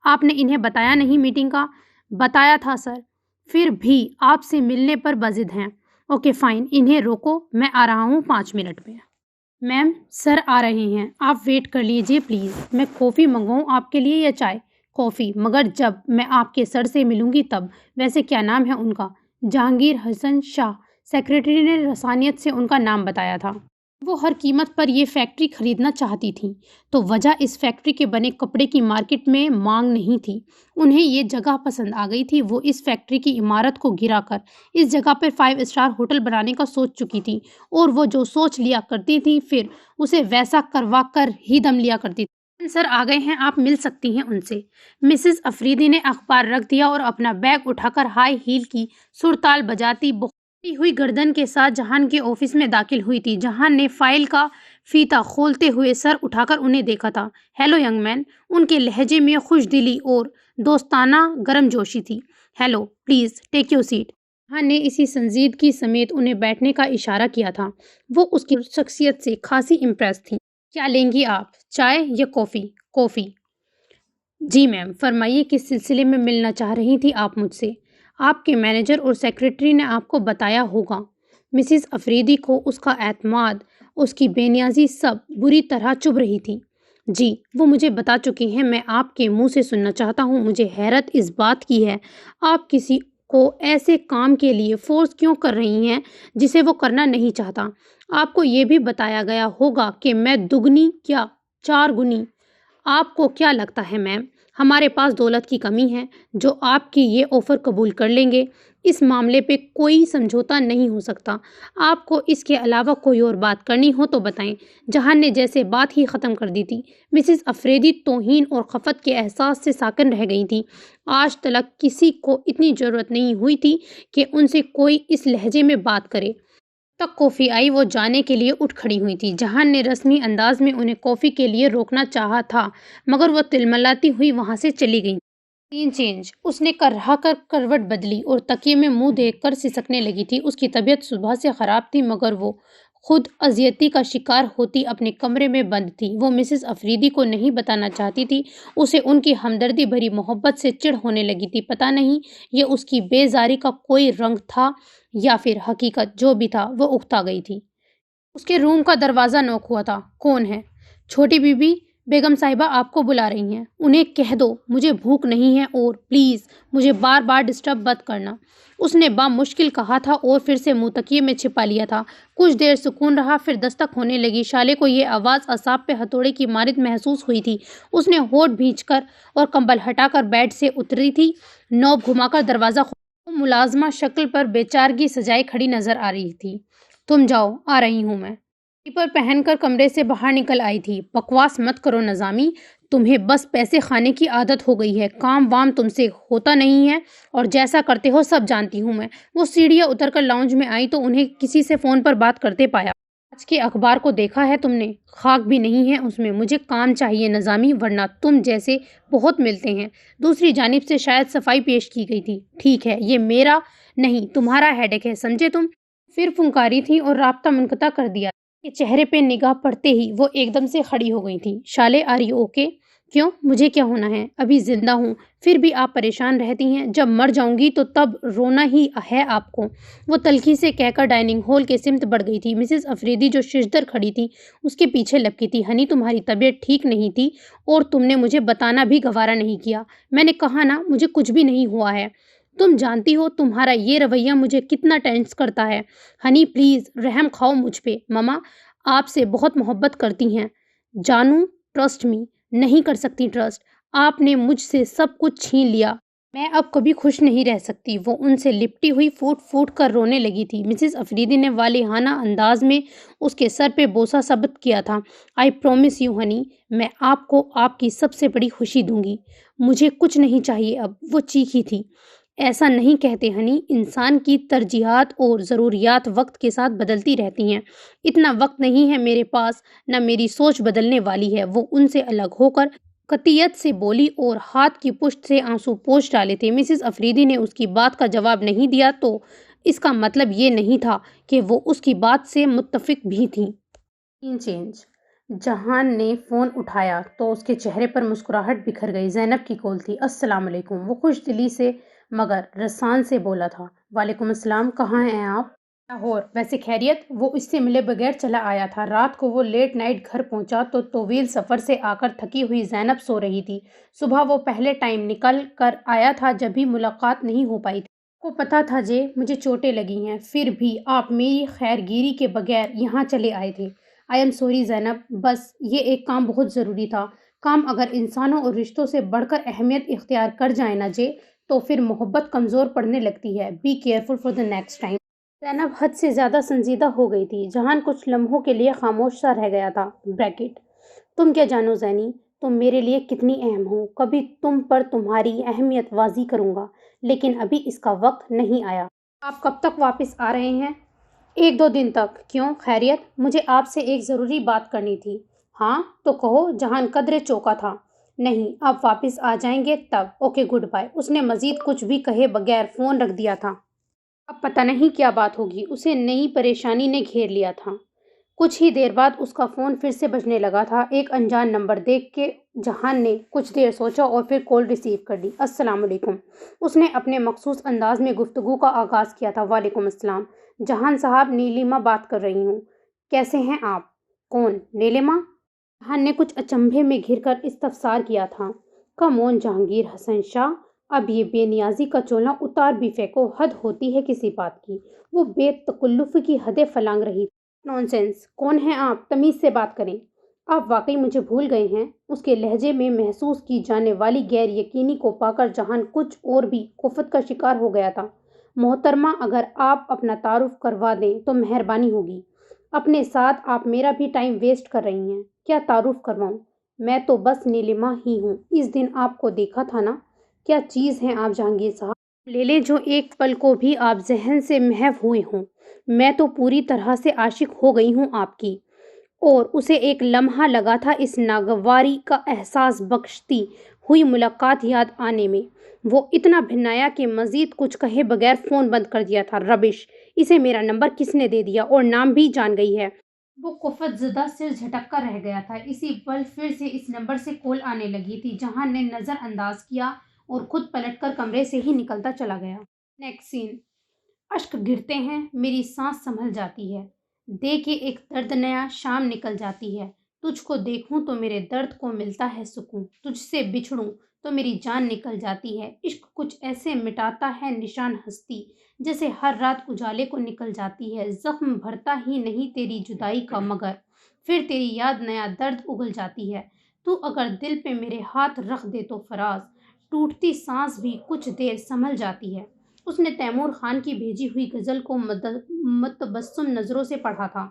[SPEAKER 1] آپ نے انہیں بتایا نہیں میٹنگ کا؟ بتایا تھا سر، پھر بھی آپ سے ملنے پر بضد ہیں۔ اوکے فائن، انہیں روکو، میں آ رہا ہوں 5 منٹ میں۔ میم سر آ رہے ہیں، آپ ویٹ کر لیجیے پلیز۔ میں کافی منگواؤں آپ کے لیے یا چائے؟ کافی، مگر جب میں آپ کے سر سے ملوں گی تب۔ ویسے کیا نام ہے ان کا؟ جہانگیر حسن شاہ۔ سیکریٹری نے رسانیت سے ان کا نام بتایا تھا۔
[SPEAKER 2] وہ ہر قیمت پر یہ فیکٹری خریدنا چاہتی تھیں، تو وجہ اس فیکٹری کے بنے کپڑے کی مارکیٹ میں مانگ نہیں تھی۔ انہیں یہ جگہ پسند آ گئی تھی۔ وہ اس فیکٹری کی عمارت کو گرا کر اس جگہ پر 5 اسٹار ہوٹل بنانے کا سوچ چکی تھی، اور وہ جو سوچ لیا کرتی تھی پھر اسے ویسا کروا کر ہی دم لیا کرتی تھی۔ سر آ گئے ہیں، آپ مل سکتی ہیں ان سے۔ مسز افریدی نے اخبار رکھ دیا اور اپنا بیگ اٹھا کر ہائی ہیل کی سرتال بجاتی ہوئی گردن کے ساتھ جہان کے آفس میں داخل ہوئی تھی۔ جہان نے فائل کا فیتہ کھولتے ہوئے سر اٹھا کر انہیں دیکھا تھا۔ ہیلو ینگ مین، ان کے لہجے میں خوش دلی اور دوستانہ گرم جوشی تھی۔ Hello, please take your seat. جہان نے اسی سنجیدگی سمیت انہیں بیٹھنے کا اشارہ کیا تھا۔ وہ اس کی شخصیت سے خاصی امپریس تھیں۔ کیا لیں گی آپ، چائے یا کافی؟ کافی۔ جی میم، فرمائیے، کس سلسلے میں ملنا چاہ رہی تھی آپ مجھ سے؟ آپ کے مینیجر اور سیکریٹری نے آپ کو بتایا ہوگا۔ مسز افریدی کو اس کا اعتماد، اس کی بے نیازی سب بری طرح چبھ رہی تھی۔ جی، وہ مجھے بتا چکی ہیں، میں آپ کے منہ سے سننا چاہتا ہوں۔ مجھے حیرت اس بات کی ہے، آپ کسی کو ایسے کام کے لیے فورس کیوں کر رہی ہیں جسے وہ کرنا نہیں چاہتا؟ آپ کو یہ بھی بتایا گیا ہوگا کہ میں دگنی کیا 4 گنی۔ آپ کو کیا لگتا ہے میم، ہمارے پاس دولت کی کمی ہے جو آپ کی یہ آفر قبول کر لیں گے؟ اس معاملے پہ کوئی سمجھوتا نہیں ہو سکتا۔ آپ کو اس کے علاوہ کوئی اور بات کرنی ہو تو بتائیں۔ جہان نے جیسے بات ہی ختم کر دی تھی۔ مسز افریدی توہین اور خفت کے احساس سے ساکن رہ گئی تھیں۔ آج تلک کسی کو اتنی ضرورت نہیں ہوئی تھی کہ ان سے کوئی اس لہجے میں بات کرے۔ تک کافی آئی، وہ جانے کے لیے اٹھ کھڑی ہوئی تھی۔ جہان نے رسمی انداز میں انہیں کافی کے لیے روکنا چاہا تھا، مگر وہ تلملاتی ہوئی وہاں سے چلی گئیں۔ سین چینج۔ اس نے رہا کر کروٹ بدلی اور تکیے میں منہ دیکھ کر سسکنے لگی تھی۔ اس کی طبیعت صبح سے خراب تھی، مگر وہ خود اذیتی کا شکار ہوتی اپنے کمرے میں بند تھی۔ وہ مسز افریدی کو نہیں بتانا چاہتی تھی۔ اسے ان کی ہمدردی بھری محبت سے چڑ ہونے لگی تھی۔ پتہ نہیں یہ اس کی بیزاری کا کوئی رنگ تھا یا پھر حقیقت، جو بھی تھا وہ اکتا گئی تھی۔ اس کے روم کا دروازہ نوک ہوا تھا۔ کون ہے؟ چھوٹی بی بی، بیگم صاحبہ آپ کو بلا رہی ہیں۔ انہیں کہہ دو مجھے بھوک نہیں ہے، اور پلیز مجھے بار بار ڈسٹرب مت کرنا، اس نے بامشکل کہا تھا اور پھر سے منہ تکیے میں چھپا لیا تھا۔ کچھ دیر سکون رہا، پھر دستک ہونے لگی۔ شالے کو یہ آواز اعصاب پہ ہتھوڑے کی مانند محسوس ہوئی تھی۔ اس نے ہونٹ بھینچ کر اور کمبل ہٹا کر بیڈ سے اتری تھی۔ نوب گھما کر دروازہ کھولا۔ وہ ملازمہ شکل پر بے چارگی سجائے کھڑی نظر آ رہی تھی۔ تم جاؤ، آ رہی ہوں میں۔ سلیپر پہن کر کمرے سے باہر نکل آئی تھی۔ بکواس مت کرو نظامی، تمہیں بس پیسے کھانے کی عادت ہو گئی ہے، کام وام تم سے ہوتا نہیں ہے، اور جیسا کرتے ہو سب جانتی ہوں میں۔ وہ سیڑھیاں اتر کر لاؤنج میں آئی تو انہیں کسی سے فون پر بات کرتے پایا۔ آج کے اخبار کو دیکھا ہے تم نے؟ خاک بھی نہیں ہے اس میں۔ مجھے کام چاہیے نظامی، ورنہ تم جیسے بہت ملتے ہیں۔ دوسری جانب سے شاید صفائی پیش کی گئی تھی۔ ٹھیک ہے، یہ میرا نہیں تمہارا ہیڈیک ہے، سمجھے تم؟ پھر پھنکاری تھی اور رابطہ منقطع کر دیا۔ کے چہرے پہ نگاہ پڑتے ہی وہ ایک دم سے کھڑی ہو گئی تھی۔ شالے، آر یو اوکے؟ کیوں؟ مجھے کیا ہونا ہے؟ ابھی زندہ ہوں، پھر بھی آپ پریشان رہتی ہیں۔ جب مر جاؤں گی تو تب رونا ہی ہے آپ کو۔ وہ تلخی سے کہہ کر ڈائننگ ہال کے سمت بڑھ گئی تھی۔ مسز افریدی جو ششدر کھڑی تھی اس کے پیچھے لپکی تھی۔ ہنی، تمہاری طبیعت ٹھیک نہیں تھی اور تم نے مجھے بتانا بھی گوارا نہیں کیا۔ میں نے کہا نا، مجھے کچھ بھی نہیں ہوا ہے۔ تم جانتی ہو تمہارا یہ رویہ مجھے کتنا ٹینس کرتا ہے۔ ہنی پلیز رحم کھاؤ مجھ پہ۔ ماما آپ سے بہت محبت کرتی ہیں جانو، ٹرسٹ می۔ نہیں کر سکتی ٹرسٹ، آپ نے مجھ سے سب کچھ چھین لیا، میں اب کبھی خوش نہیں رہ سکتی۔ وہ ان سے لپٹی ہوئی پھوٹ پھوٹ کر رونے لگی تھی۔ مسز افریدی نے والہانہ انداز میں اس کے سر پہ بوسہ ثابت کیا تھا۔ آئی پرومس یو ہنی، میں آپ کو آپ کی سب سے بڑی خوشی دوں گی۔ مجھے کچھ نہیں چاہیے اب، وہ چیخی تھی۔ ایسا نہیں کہتے ہنی، انسان کی ترجیحات اور ضروریات وقت کے ساتھ بدلتی رہتی ہیں۔ اتنا وقت نہیں ہے میرے پاس، نہ میری سوچ بدلنے والی ہے۔ وہ ان سے الگ ہو کر قطعیت سے بولی اور ہاتھ کی پشت سے آنسو پوچھ ڈالے تھے۔ مسز افریدی نے اس کی بات کا جواب نہیں دیا تو اس کا مطلب یہ نہیں تھا کہ وہ اس کی بات سے متفق بھی تھیں۔ سین چینج۔ جہان نے فون اٹھایا تو اس کے چہرے پر مسکراہٹ بکھر گئی۔ زینب کی کال تھی۔ السلام علیکم، وہ خوش دلی سے مگر رسان سے بولا تھا۔ وعلیکم السلام، کہاں ہیں آپ؟ لاہور۔ ویسے خیریت؟ وہ اس سے ملے بغیر چلا آیا تھا۔ رات کو وہ لیٹ نائٹ گھر پہنچا تو طویل سفر سے آ کر تھکی ہوئی زینب سو رہی تھی۔ صبح وہ پہلے ٹائم نکل کر آیا تھا جب بھی ملاقات نہیں ہو پائی تھی۔ کو پتا تھا مجھے چوٹیں لگی ہیں، پھر بھی آپ میری خیر گیری کے بغیر یہاں چلے آئے تھے۔ آئی ایم سوری زینب، بس یہ ایک کام بہت ضروری تھا۔ کام اگر انسانوں اور رشتوں سے بڑھ کر اہمیت اختیار کر جائے نا جے، تو پھر محبت کمزور پڑنے لگتی ہے۔ Be careful for the next time. زینب حد سے زیادہ سنجیدہ ہو گئی تھی۔ جہان کچھ لمحوں کے لیے خاموش سا رہ گیا تھا۔ بریکٹ تم کیا جانو زینی، تم میرے لیے کتنی اہم ہو، کبھی تم پر تمہاری اہمیت واضح کروں گا، لیکن ابھی اس کا وقت نہیں آیا۔ آپ کب تک واپس آ رہے ہیں؟ 1-2 دن تک۔ کیوں، خیریت؟ مجھے آپ سے ایک ضروری بات کرنی تھی۔ ہاں تو کہو۔ جہان قدرے چوکا تھا۔ نہیں، آپ واپس آ جائیں گے تب۔ Okay, good bye. اس نے مزید کچھ بھی کہے بغیر فون رکھ دیا تھا۔ اب پتہ نہیں کیا بات ہوگی، اسے نئی پریشانی نے گھیر لیا تھا۔ کچھ ہی دیر بعد اس کا فون پھر سے بجنے لگا تھا۔ ایک انجان نمبر دیکھ کے جہان نے کچھ دیر سوچا اور پھر کال ریسیو کر لی۔ السلام علیکم۔ اس نے اپنے مخصوص انداز میں گفتگو کا آغاز کیا تھا۔ وعلیکم السلام جہان صاحب، نیلیما بات کر رہی ہوں۔ کیسے ہیں آپ؟ کون، نیلیما؟ جہان نے کچھ اچنبھے میں گھر کر استفسار کیا تھا۔ کمون جہانگیر حسن شاہ، اب یہ بے نیازی کا چولہا اتار بھی پھینکو، حد ہوتی ہے کسی بات کی۔ وہ بے تکلف کی حدیں فلانگ رہی تھی۔ نونسنس، کون ہیں آپ؟ تمیز سے بات کریں۔ آپ واقعی مجھے بھول گئے ہیں؟ اس کے لہجے میں محسوس کی جانے والی غیر یقینی کو پا کر جہان کچھ اور بھی خفت کا شکار ہو گیا تھا۔ محترمہ، اگر آپ اپنا تعارف کروا دیں تو مہربانی ہوگی۔ اپنے ساتھ آپ میرا بھی ٹائم ویسٹ کر رہی ہیں۔ کیا تعارف کرواؤں؟ میں تو بس نیلیما ہی ہوں۔ اس دن آپ کو دیکھا تھا نا۔ کیا چیز ہیں آپ جہانگیر صاحب، لے لیں جو ایک پل کو بھی آپ ذہن سے محو ہوئے ہوں۔ میں تو پوری طرح سے عاشق ہو گئی ہوں آپ کی۔ اور اسے ایک لمحہ لگا تھا اس ناگواری کا احساس بخشتی ہوئی ملاقات یاد آنے میں۔ وہ اتنا بھنایا کہ مزید کچھ کہے بغیر فون بند کر دیا تھا۔ ربش، اسے میرا نمبر کس نے دے دیا، اور نام بھی جان گئی ہے؟ وہ خفت زدہ سر جھٹک کر رہ گیا تھا۔ اسی پل پھر سے اس نمبر سے کال آنے لگی تھی۔ جہان نے نظر انداز کیا اور خود پلٹ کر کمرے سے ہی نکلتا چلا گیا۔ نیکسٹ سین۔ اشک گرتے ہیں، میری سانس سنبھل جاتی ہے۔ دے کے ایک درد نیا شام نکل جاتی ہے۔ تجھ کو دیکھوں تو میرے درد کو ملتا ہے سکون، تجھ سے بچھڑوں تو میری جان نکل جاتی ہے۔ عشق کچھ ایسے مٹاتا ہے نشان ہستی، جیسے ہر رات اجالے کو نکل جاتی ہے۔ زخم بھرتا ہی نہیں تیری جدائی کا، مگر پھر تیری یاد نیا درد اگل جاتی ہے۔ تو اگر دل پہ میرے ہاتھ رکھ دے تو فراز، ٹوٹتی سانس بھی کچھ دیر سنبھل جاتی ہے۔ اس نے تیمور خان کی بھیجی ہوئی غزل کو متبسم نظروں سے پڑھا تھا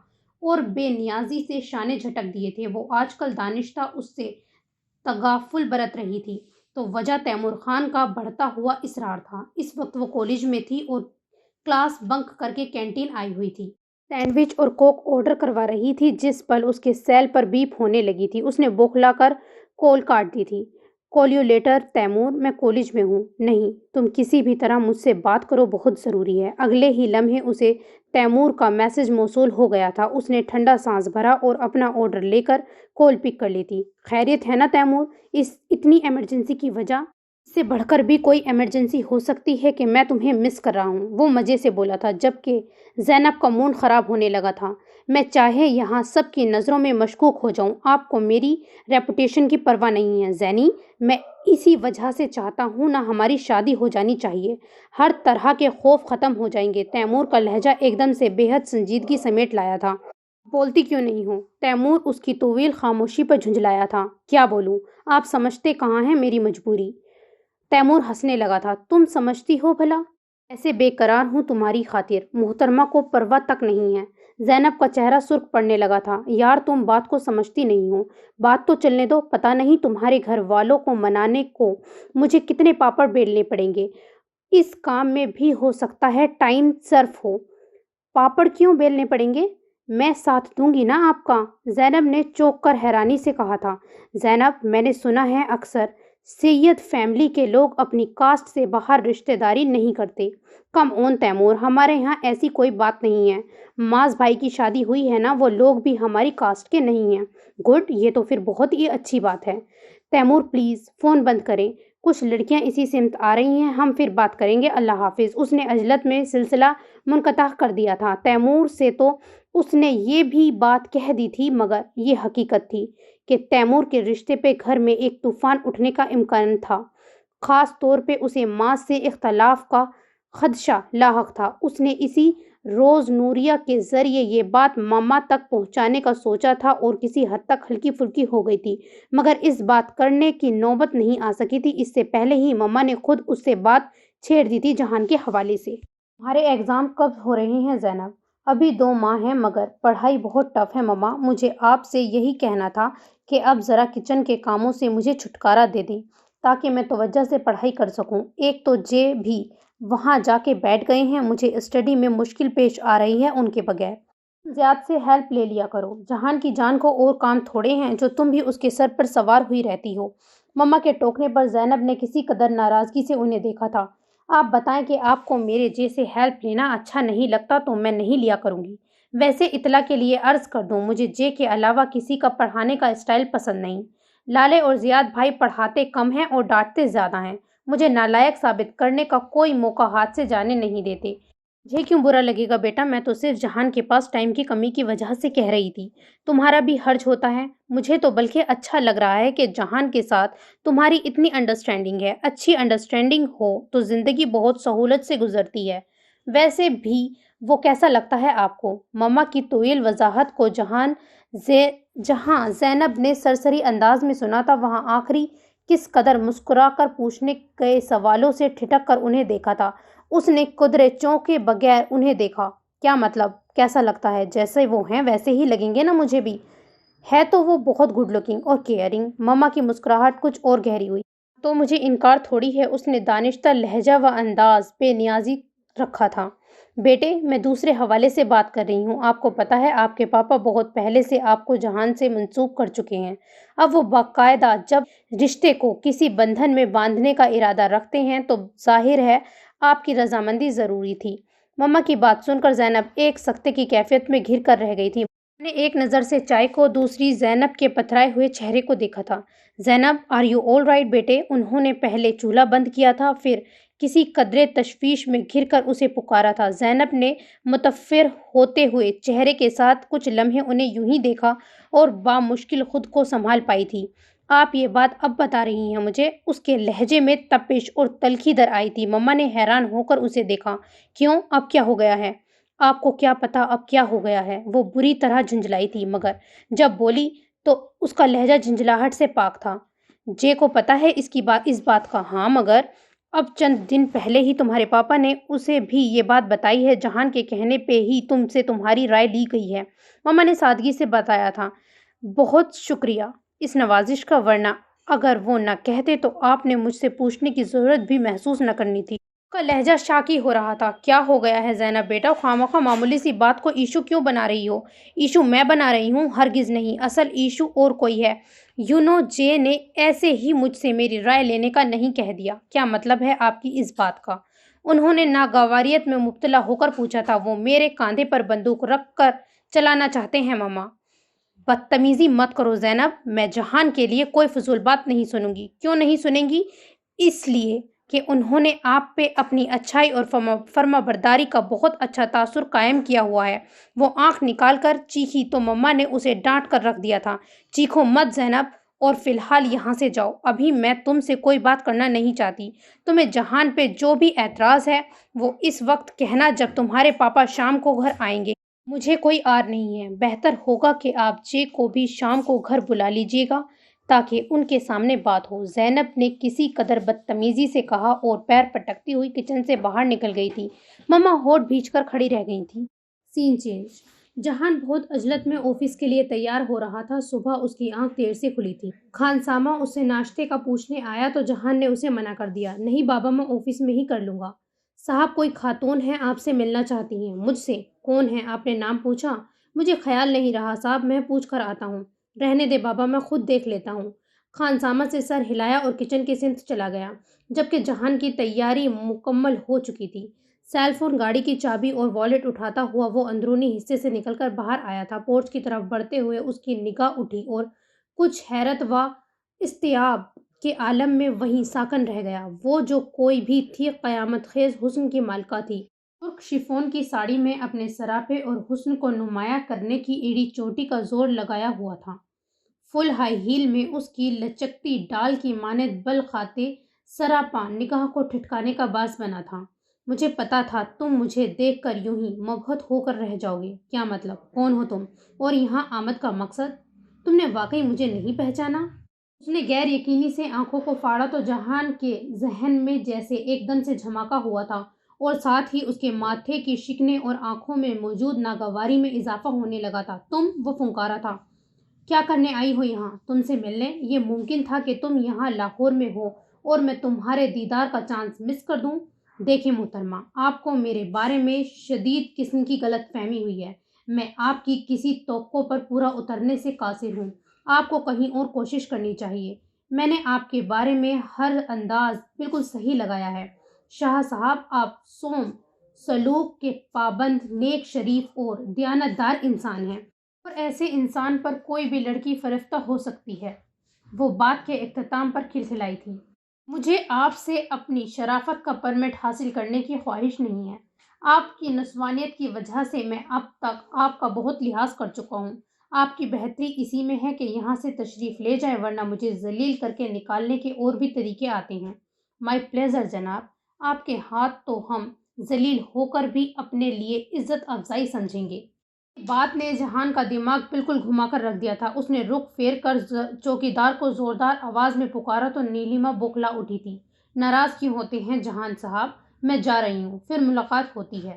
[SPEAKER 2] اور بے نیازی سے شانے جھٹک دیے تھے۔ وہ آج کل دانشتہ اس سے تغافل برت رہی تھی، تو وجہ تیمور خان کا بڑھتا ہوا اصرار تھا۔ اس وقت وہ کالج میں تھی اور کلاس بنک کر کے کینٹین آئی ہوئی تھی۔ سینڈوچ اور کوک آرڈر کروا رہی تھی، جس پل اس کے سیل پر بیپ ہونے لگی تھی۔ اس نے بوکھلا کر کال کاٹ دی تھی۔ کال یو لیٹر تیمور، میں کالج میں ہوں۔ نہیں، تم کسی بھی طرح مجھ سے بات کرو، بہت ضروری ہے۔ اگلے ہی لمحے اسے تیمور کا میسج موصول ہو گیا تھا۔ اس نے ٹھنڈا سانس بھرا اور اپنا آرڈر لے کر کال پک کر لی تھی۔ خیریت ہے نا تیمور؟ اتنی ایمرجنسی کی وجہ؟ اس سے بڑھ کر بھی کوئی ایمرجنسی ہو سکتی ہے کہ میں تمہیں مس کر رہا ہوں، وہ مزے سے بولا تھا، جبکہ زینب کا موڈ خراب ہونے لگا تھا۔ میں چاہے یہاں سب کی نظروں میں مشکوک ہو جاؤں، آپ کو میری ریپوٹیشن کی پرواہ نہیں ہے زینی۔ میں اسی وجہ سے چاہتا ہوں نہ ہماری شادی ہو جانی چاہیے۔ ہر طرح کے خوف ختم ہو جائیں گے۔ تیمور کا لہجہ ایک دم سے بے حد سنجیدگی سمیٹ لایا تھا۔ بولتی کیوں نہیں ہو؟ تیمور اس کی طویل خاموشی پر جھنجھلایا تھا۔ کیا بولوں؟ آپ سمجھتے کہاں ہیں میری مجبوری؟ تیمور ہنسنے لگا تھا۔ تم سمجھتی ہو بھلا؟ ایسے بے قرار ہوں تمہاری خاطر، محترمہ کو پرواہ تک نہیں ہے۔ زینب کا چہرہ سرخ پڑنے لگا تھا۔ یار تم بات کو سمجھتی نہیں ہو، بات تو چلنے دو۔ پتہ نہیں تمہارے گھر والوں کو منانے کو مجھے کتنے پاپڑ بیلنے پڑیں گے۔ اس کام میں بھی ہو سکتا ہے ٹائم صرف ہو۔ پاپڑ کیوں بیلنے پڑیں گے؟ میں ساتھ دوں گی نا آپ کا، زینب نے چونک کر حیرانی سے کہا تھا۔ زینب، میں نے سنا ہے اکثر سید فیملی کے لوگ اپنی کاسٹ سے باہر رشتہ داری نہیں کرتے۔ کم اون تیمور، ہمارے ہاں ایسی کوئی بات نہیں ہے۔ معاذ بھائی کی شادی ہوئی ہے نا، وہ لوگ بھی ہماری کاسٹ کے نہیں ہیں۔ گڈ، یہ تو پھر بہت ہی اچھی بات ہے۔ تیمور پلیز فون بند کریں، کچھ لڑکیاں اسی سمت آ رہی ہیں، ہم پھر بات کریں گے، اللہ حافظ۔ اس نے عجلت میں سلسلہ منقطع کر دیا تھا۔ تیمور سے تو اس نے یہ بھی بات کہہ دی تھی، مگر یہ حقیقت تھی کہ تیمور کے رشتے پہ گھر میں ایک طوفان اٹھنے کا امکان تھا۔ خاص طور پہ اسے ماں سے اختلاف کا خدشہ لاحق تھا۔ اس نے اسی روز نوریہ کے ذریعے یہ بات ماما تک پہنچانے کا سوچا تھا اور کسی حد تک ہلکی پھلکی ہو گئی تھی، مگر اس بات کرنے کی نوبت نہیں آ سکی تھی۔ اس سے پہلے ہی ماما نے خود اس سے بات چھیڑ دی تھی جہان کے حوالے سے۔ تمہارے ایگزام کب ہو رہے ہیں زینب؟ ابھی 2 ماہ ہیں، مگر پڑھائی بہت ٹف ہے ماما۔ مجھے آپ سے یہی کہنا تھا کہ اب ذرا کچن کے کاموں سے مجھے چھٹکارا دے دیں تاکہ میں توجہ سے پڑھائی کر سکوں۔ ایک تو جے بھی وہاں جا کے بیٹھ گئے ہیں، مجھے اسٹڈی میں مشکل پیش آ رہی ہے ان کے بغیر۔ زیاد سے ہیلپ لے لیا کرو، جہان کی جان کو اور کام تھوڑے ہیں جو تم بھی اس کے سر پر سوار ہوئی رہتی ہو۔ مما کے ٹوکنے پر زینب نے کسی قدر ناراضگی سے انہیں دیکھا تھا۔ آپ بتائیں کہ آپ کو میرے جے سے ہیلپ لینا اچھا نہیں لگتا تو میں نہیں لیا کروں گی۔ ویسے اطلاع کے لیے عرض کر دوں، مجھے جے کے علاوہ کسی کا پڑھانے کا اسٹائل پسند نہیں۔ لالے اور زیاد بھائی پڑھاتے کم ہیں اور ڈانٹتے زیادہ ہیں۔ مجھے نالائق ثابت کرنے کا کوئی موقع ہاتھ سے جانے نہیں دیتے۔ مجھے کیوں برا لگے گا بیٹا، میں تو صرف جہان کے پاس ٹائم کی کمی کی وجہ سے کہہ رہی تھی۔ تمہارا بھی حرج ہوتا ہے؟ مجھے تو بلکہ اچھا لگ رہا ہے کہ جہان کے ساتھ تمہاری اتنی انڈرسٹینڈنگ ہے۔ اچھی انڈرسٹینڈنگ ہو تو زندگی بہت سہولت سے گزرتی ہے۔ ویسے بھی وہ کیسا لگتا ہے آپ کو؟ مما کی طویل وضاحت کو جہاں زینب نے سرسری انداز میں سنا تھا، وہاں آخری کس قدر مسکرا کر پوچھنے گئے سوالوں سے ٹھٹک کر انہیں دیکھا تھا۔ اس نے قدرے چونکے بغیر انہیں دیکھا۔ کیا مطلب؟ کیسا لگتا ہے؟ جیسے وہ ہیں ویسے ہی لگیں گے نا مجھے بھی۔ ہے تو وہ بہت گڈ لکنگ اور کیئرنگ۔ مما کی مسکراہٹ کچھ اور گہری ہوئی۔ تو مجھے انکار تھوڑی ہے، اس نے دانشتہ لہجہ و انداز بے نیازی رکھا تھا۔ بیٹے، میں دوسرے حوالے سے بات کر رہی ہوں۔ آپ کو پتہ ہے آپ کے پاپا بہت پہلے سے آپ کو جہان سے منسوب کر چکے ہیں۔ اب وہ باقاعدہ جب رشتے کو کسی بندھن میں باندھنے کا ارادہ رکھتے ہیں تو ظاہر ہے آپ کی رضامندی ضروری تھی۔ مما کی بات سن کر زینب ایک سکتے کی کیفیت میں گھر کر رہ گئی تھی۔ میں نے ایک نظر سے چائے کو، دوسری زینب کے پتھرائے ہوئے چہرے کو دیکھا تھا۔ زینب، آر یو آل رائٹ بیٹے؟ انہوں نے پہلے چولہا بند کیا تھا، پھر کسی قدرے تشویش میں گھر کر اسے پکارا تھا۔ زینب نے متفر ہوتے ہوئے چہرے کے ساتھ کچھ لمحے انہیں یوں ہی دیکھا اور بامشکل خود کو سنبھال پائی تھی۔ آپ یہ بات اب بتا رہی ہیں مجھے؟ اس کے لہجے میں تپش اور تلخی در آئی تھی۔ مما نے حیران ہو کر اسے دیکھا۔ کیوں؟ اب کیا ہو گیا ہے؟ آپ کو کیا پتا اب کیا ہو گیا ہے؟ وہ بری طرح جھنجھلائی تھی، مگر جب بولی تو اس کا لہجہ جھنجھلاہٹ سے پاک تھا۔ جے کو پتا ہے اس بات کا؟ ہاں، مگر اب چند دن پہلے ہی تمہارے پاپا نے اسے بھی یہ بات بتائی ہے۔ جہان کے کہنے پہ ہی تم سے تمہاری رائے لی گئی ہے، مما نے سادگی سے بتایا تھا۔ بہت شکریہ اس نوازش کا، ورنہ اگر وہ نہ کہتے تو آپ نے مجھ سے پوچھنے کی ضرورت بھی محسوس نہ کرنی تھی۔ اس کا لہجہ شاکی ہو رہا تھا۔ کیا ہو گیا ہے زینب بیٹا؟ خواہ معمولی سی بات کو ایشو کیوں بنا رہی ہو؟ ایشو میں بنا رہی ہوں؟ ہرگز نہیں، اصل ایشو اور کوئی ہے۔ جے نے ایسے ہی مجھ سے میری رائے لینے کا نہیں کہہ دیا۔ کیا مطلب ہے آپ کی اس بات کا؟ انہوں نے ناگواریت میں مبتلا ہو کر پوچھا تھا۔ وہ میرے کاندھے پر بندوق رکھ کر چلانا چاہتے ہیں مما۔ بدتمیزی مت کرو زینب، میں جہان کے لیے کوئی فضول بات نہیں سنوں گی۔ کیوں نہیں سنیں گی؟ اس لیے کہ انہوں نے آپ پہ اپنی اچھائی اور فرما برداری کا بہت اچھا تاثر قائم کیا ہوا ہے۔ وہ آنکھ نکال کر چیخی تو مما نے اسے ڈانٹ کر رکھ دیا تھا۔ چیخو مت زینب، اور فی الحال یہاں سے جاؤ۔ ابھی میں تم سے کوئی بات کرنا نہیں چاہتی۔ تمہیں جہان پہ جو بھی اعتراض ہے وہ اس وقت کہنا جب تمہارے پاپا شام کو گھر آئیں گے۔ مجھے کوئی آر نہیں ہے۔ بہتر ہوگا کہ آپ جے کو بھی شام کو گھر بلا لیجیے گا تاکہ ان کے سامنے بات ہو، زینب نے کسی قدر بدتمیزی سے کہا اور پیر پٹکتی ہوئی کچن سے باہر نکل گئی تھی۔ مما ہونٹ بھینچ کر کھڑی رہ گئی تھی۔ سین چینج۔ جہان بہت عجلت میں آفس کے لیے تیار ہو رہا تھا۔ صبح اس کی آنکھ دیر سے کھلی تھی۔ خانسامہ اس سے ناشتے کا پوچھنے آیا تو جہان نے اسے منع کر دیا۔ نہیں بابا، میں آفس میں ہی کر لوں گا۔ صاحب، کوئی خاتون ہے آپ سے ملنا چاہتی ہیں مجھ سے۔ کون ہے؟ آپ نے نام پوچھا؟ مجھے خیال نہیں رہا صاحب، میں پوچھ کر آتا ہوں۔ رہنے دے بابا، میں خود دیکھ لیتا ہوں۔ خانسامہ سے سر ہلایا اور کچن کی سمت چلا گیا، جبکہ جہان کی تیاری مکمل ہو چکی تھی۔ سیل فون، گاڑی کی چابی اور والیٹ اٹھاتا ہوا وہ اندرونی حصے سے نکل کر باہر آیا تھا۔ پورچ کی طرف بڑھتے ہوئے اس کی نگاہ اٹھی اور کچھ حیرت و استیاب کے عالم میں وہیں ساکن رہ گیا۔ وہ جو کوئی بھی تھی، قیامت خیز حسن کی مالکہ تھی۔ سرخ شفون کی ساڑی میں اپنے سراپے اور حسن کو نمایاں کرنے کی ایڑی چوٹی کا زور لگایا ہوا تھا۔ فل ہائی ہیل میں اس کی لچکتی ڈال کی مانند بل کھاتے سراپا نگاہ کو ٹھٹکانے کا باعث بنا تھا۔ مجھے پتا تھا تم مجھے دیکھ کر یوں ہی مبہوت ہو کر رہ جاؤ گے۔ کیا مطلب؟ کون ہو تم؟ اور یہاں آمد کا مقصد؟ تم نے واقعی مجھے نہیں پہچانا؟ اس نے غیر یقینی سے آنکھوں کو پھاڑا تو جہان کے ذہن میں جیسے ایک دم سے دھماکہ ہوا تھا، اور ساتھ ہی اس کے ماتھے کی شکنیں اور آنکھوں میں موجود ناگواری میں اضافہ ہونے لگا تھا۔ تم؟ وہ پھنکارا تھا۔ کیا کرنے آئی ہو یہاں؟ تم سے ملنے؟ یہ ممکن تھا کہ تم یہاں لاہور میں ہو اور میں تمہارے دیدار کا چانس مس کر دوں؟ دیکھیں محترمہ، آپ کو میرے بارے میں شدید قسم کی غلط فہمی ہوئی ہے۔ میں آپ کی کسی توقع پر پورا اترنے سے قاصر ہوں۔ آپ کو کہیں اور کوشش کرنی چاہیے۔ میں نے آپ کے بارے میں ہر انداز بالکل صحیح لگایا ہے۔ شاہ صاحب، آپ سوم سلوک کے پابند، نیک، شریف اور دیانتدار انسان ہیں، اور ایسے انسان پر کوئی بھی لڑکی فرفتہ ہو سکتی ہے۔ وہ بات کے اختتام پر کھلکھلائی تھی۔ مجھے آپ سے اپنی شرافت کا پرمٹ حاصل کرنے کی خواہش نہیں ہے۔ آپ کی نسوانیت کی وجہ سے میں اب تک آپ کا بہت لحاظ کر چکا ہوں۔ آپ کی بہتری اسی میں ہے کہ یہاں سے تشریف لے جائیں، ورنہ مجھے ذلیل کر کے نکالنے کے اور بھی طریقے آتے ہیں۔ مائی پلیزر جناب، آپ کے ہاتھ تو ہم ذلیل ہو کر بھی اپنے لیے عزت افزائی سمجھیں گے۔ بات نے جہان کا دماغ بالکل گھما کر رکھ دیا تھا۔ اس نے رخ پھیر کر چوکیدار کو زوردار آواز میں پکارا تو نیلیما بوکھلا اٹھی تھی۔ ناراض کیوں ہوتے ہیں جہان صاحب؟ میں جا رہی ہوں، پھر ملاقات ہوتی ہے۔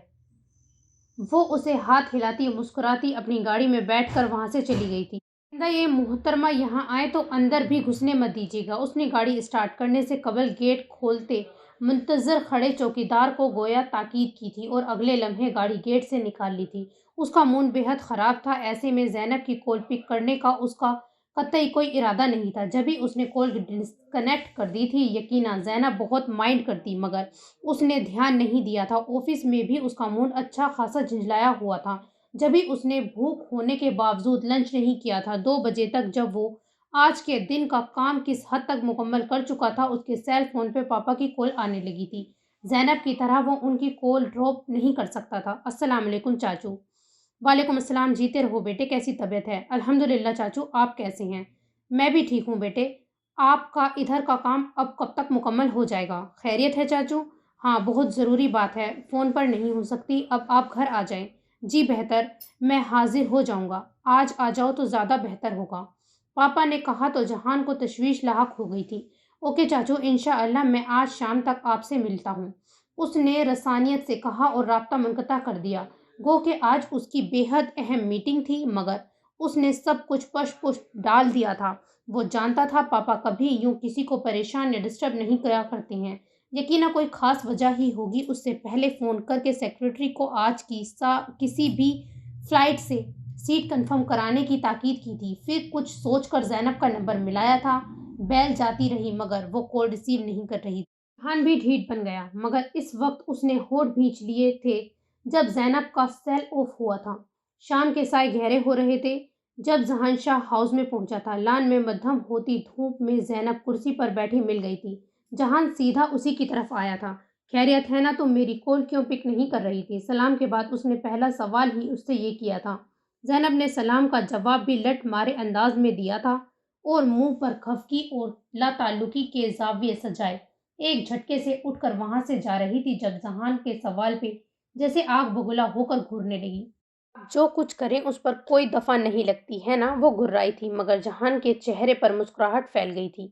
[SPEAKER 2] وہ اسے ہاتھ ہلاتی مسکراتی اپنی گاڑی میں بیٹھ کر وہاں سے چلی گئی تھی۔ آئندہ یہ محترمہ یہاں آئے تو اندر بھی گھسنے مت دیجیے گا۔ اس نے گاڑی اسٹارٹ کرنے سے قبل گیٹ کھولتے منتظر کھڑے چوکیدار کو گویا تاکید کی تھی، اور اگلے لمحے گاڑی گیٹ سے نکال لی تھی۔ اس کا موڈ بے حد خراب تھا۔ ایسے میں زینب کی کال پک کرنے کا اس کا قطعی کوئی ارادہ نہیں تھا۔ جبھی اس نے کال ڈسکنیکٹ کر دی تھی۔ یقیناً زینب بہت مائنڈ کرتی، مگر اس نے دھیان نہیں دیا تھا۔ آفس میں بھی اس کا موڈ اچھا خاصا جھنجھلایا ہوا تھا۔ جبھی اس نے بھوک ہونے کے باوجود لنچ نہیں کیا تھا۔ 2 بجے تک جب وہ آج کے دن کا کام کس حد تک مکمل کر چکا تھا، اس کے سیل فون پہ پاپا کی کال آنے لگی تھی۔ زینب کی طرح وہ ان کی کال ڈراپ نہیں کر سکتا تھا۔ السلام علیکم چاچو۔ وعلیکم السلام، جیتے رہو بیٹے، کیسی طبیعت ہے؟ الحمدللہ چاچو، آپ کیسے ہیں؟ میں بھی ٹھیک ہوں بیٹے۔ آپ کا ادھر کا کام اب کب تک مکمل ہو جائے گا؟ خیریت ہے چاچو؟ ہاں، بہت ضروری بات ہے، فون پر نہیں ہو سکتی، اب آپ گھر آ جائیں۔ جی بہتر، میں حاضر ہو جاؤں گا۔ آج آ جاؤ تو زیادہ بہتر ہوگا، پاپا نے کہا تو جہان کو تشویش لاحق ہو گئی تھی۔ اوکے چاچو، انشاءاللہ میں آج شام تک آپ سے ملتا ہوں، اس نے رسانیت سے کہا اور رابطہ منقطع کر دیا۔ گو کہ آج اس کی بے حد اہم میٹنگ تھی، مگر اس نے سب کچھ پش پش ڈال دیا تھا۔ وہ جانتا تھا پاپا کبھی یوں کسی کو پریشان یا ڈسٹرب نہیں کرا کرتے ہیں۔ یقیناً کوئی خاص وجہ ہی ہوگی۔ اس سے پہلے فون کر کے سیکرٹری کو آج کی کسی بھی فلائٹ سے سیٹ کنفرم کرانے کی تاکید کی تھی۔ پھر کچھ سوچ کر زینب کا نمبر ملایا تھا۔ بیل جاتی رہی مگر وہ کال ریسیو نہیں کر رہی تھی۔ جہان بھی ڈھیٹ بن گیا، مگر اس وقت اس نے ہونٹ بھینچ لیے تھے جب زینب کا سیل آف ہوا تھا۔ شام کے سائے گہرے ہو رہے تھے جب جہان شاہ ہاؤس میں پہنچا تھا۔ لان میں مدھم ہوتی دھوپ میں زینب کرسی پر بیٹھی مل گئی تھی۔ جہان سیدھا اسی کی طرف آیا تھا۔ خیریت ہے نا؟ تم میری کال کیوں پک نہیں کر رہی تھی؟ سلام کے بعد اس نے پہلا سوال ہی اس سے یہ کیا تھا۔ زینب نے سلام کا جواب بھی لٹ مارے انداز میں دیا تھا اور منہ پر خفگی اور لا تعلقی کے زاویے سجائے ایک جھٹکے سے اٹھ کر وہاں سے جا رہی تھی جب جہان کے سوال پہ جیسے آگ بگولا ہو کر گھورنے لگی۔ جو کچھ کریں اس پر کوئی دفعہ نہیں لگتی ہے نا؟ وہ گھرائی تھی، مگر جہان کے چہرے پر مسکراہٹ پھیل گئی تھی۔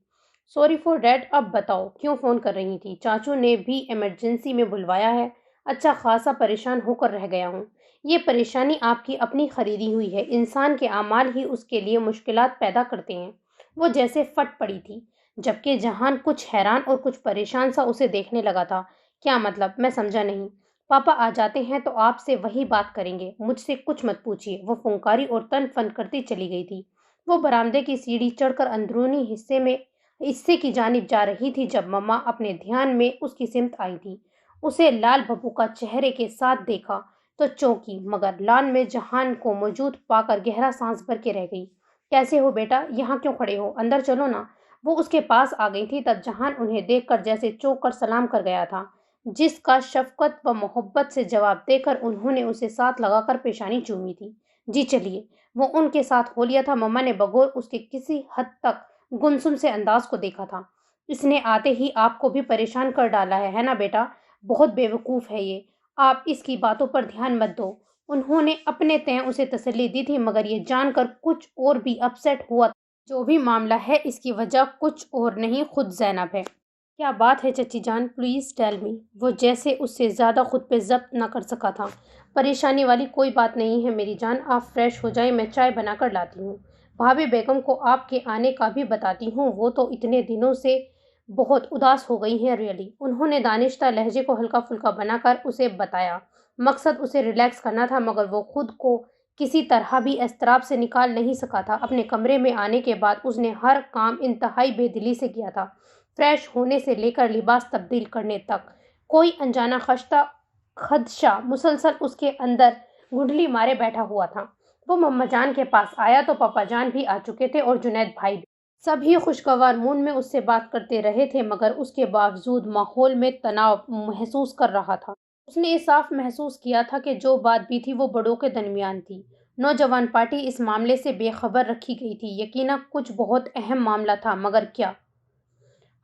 [SPEAKER 2] سوری فار ڈیٹ، اب بتاؤ کیوں فون کر رہی تھی؟ چاچو نے بھی ایمرجنسی میں بلوایا ہے، اچھا خاصا پریشان ہو کر رہ گیا ہوں۔ یہ پریشانی آپ کی اپنی خریدی ہوئی ہے، انسان کے اعمال ہی اس کے لیے مشکلات پیدا کرتے ہیں۔ وہ جیسے پھٹ پڑی تھی، جبکہ جہان کچھ حیران اور کچھ پریشان سا اسے دیکھنے لگا تھا۔ کیا مطلب؟ میں سمجھا نہیں۔ پاپا آ جاتے ہیں تو آپ سے وہی بات کریں گے، مجھ سے کچھ مت پوچھیے۔ وہ فنکاری اور تن فن کرتی چلی گئی تھی۔ وہ برآمدے کی سیڑھی چڑھ کر اندرونی حصے کی جانب جا رہی تھی جب مما اپنے دھیان میں اس کی سمت آئی تھی۔ اسے لال بھبو کا چہرے کے ساتھ دیکھا تو چونکی، مگر لان میں جہان کو موجود پا کر گہرا سانس بھر کے رہ گئی۔ کیسے ہو بیٹا؟ یہاں کیوں کھڑے ہو؟ اندر چلو نا۔ وہ اس کے پاس آ گئی تھی تب جہان انہیں دیکھ کر جیسے چونک کر سلام کر گیا تھا، جس کا شفقت و محبت سے جواب دے کر انہوں نے اسے ساتھ لگا کر پیشانی چومی تھی۔ جی چلیے۔ وہ ان کے ساتھ ہو لیا تھا۔ مما نے بغور اس کے کسی حد تک گمسم سے انداز کو دیکھا تھا۔ اس نے آتے ہی آپ کو بھی پریشان کر ڈالا ہے نا بیٹا؟ بہت بیوقوف ہے یہ، آپ اس کی باتوں پر دھیان مت دو۔ انہوں نے اپنے تئیں اسے تسلی دی تھی، مگر یہ جان کر کچھ اور بھی اپسیٹ ہوا تھا۔ جو بھی معاملہ ہے اس کی وجہ کچھ اور نہیں، خود زینب ہے۔ کیا بات ہے چچی جان، پلیز ٹیل می۔ وہ جیسے اس سے زیادہ خود پہ ضبط نہ کر سکا تھا۔ پریشانی والی کوئی بات نہیں ہے میری جان، آپ فریش ہو جائیں، میں چائے بنا کر لاتی ہوں۔ بھابھی بیگم کو آپ کے آنے کا بھی بتاتی ہوں، وہ تو اتنے دنوں سے بہت اداس ہو گئی ہیں ریئلی۔ انہوں نے دانشتہ لہجے کو ہلکا پھلکا بنا کر اسے بتایا۔ مقصد اسے ریلیکس کرنا تھا، مگر وہ خود کو کسی طرح بھی اضطراب سے نکال نہیں سکا تھا۔ اپنے کمرے میں آنے کے بعد اس نے ہر کام انتہائی بے دلی سے کیا تھا، فریش ہونے سے لے کر لباس تبدیل کرنے تک۔ کوئی انجانا خدشہ مسلسل اس کے اندر گنڈلی مارے بیٹھا ہوا تھا۔ وہ مما جان کے پاس آیا تو پاپا جان بھی آ چکے تھے اور جنید بھائی بھی۔ سبھی خوشگوار مون میں اس سے بات کرتے رہے تھے، مگر اس کے باوجود ماحول میں تناؤ محسوس کر رہا تھا۔ اس نے یہ صاف محسوس کیا تھا کہ جو بات بھی تھی وہ بڑوں کے درمیان تھی۔ نوجوان پارٹی اس معاملے سے بے خبر رکھی گئی تھی۔ یقیناً کچھ بہت اہم معاملہ تھا، مگر کیا؟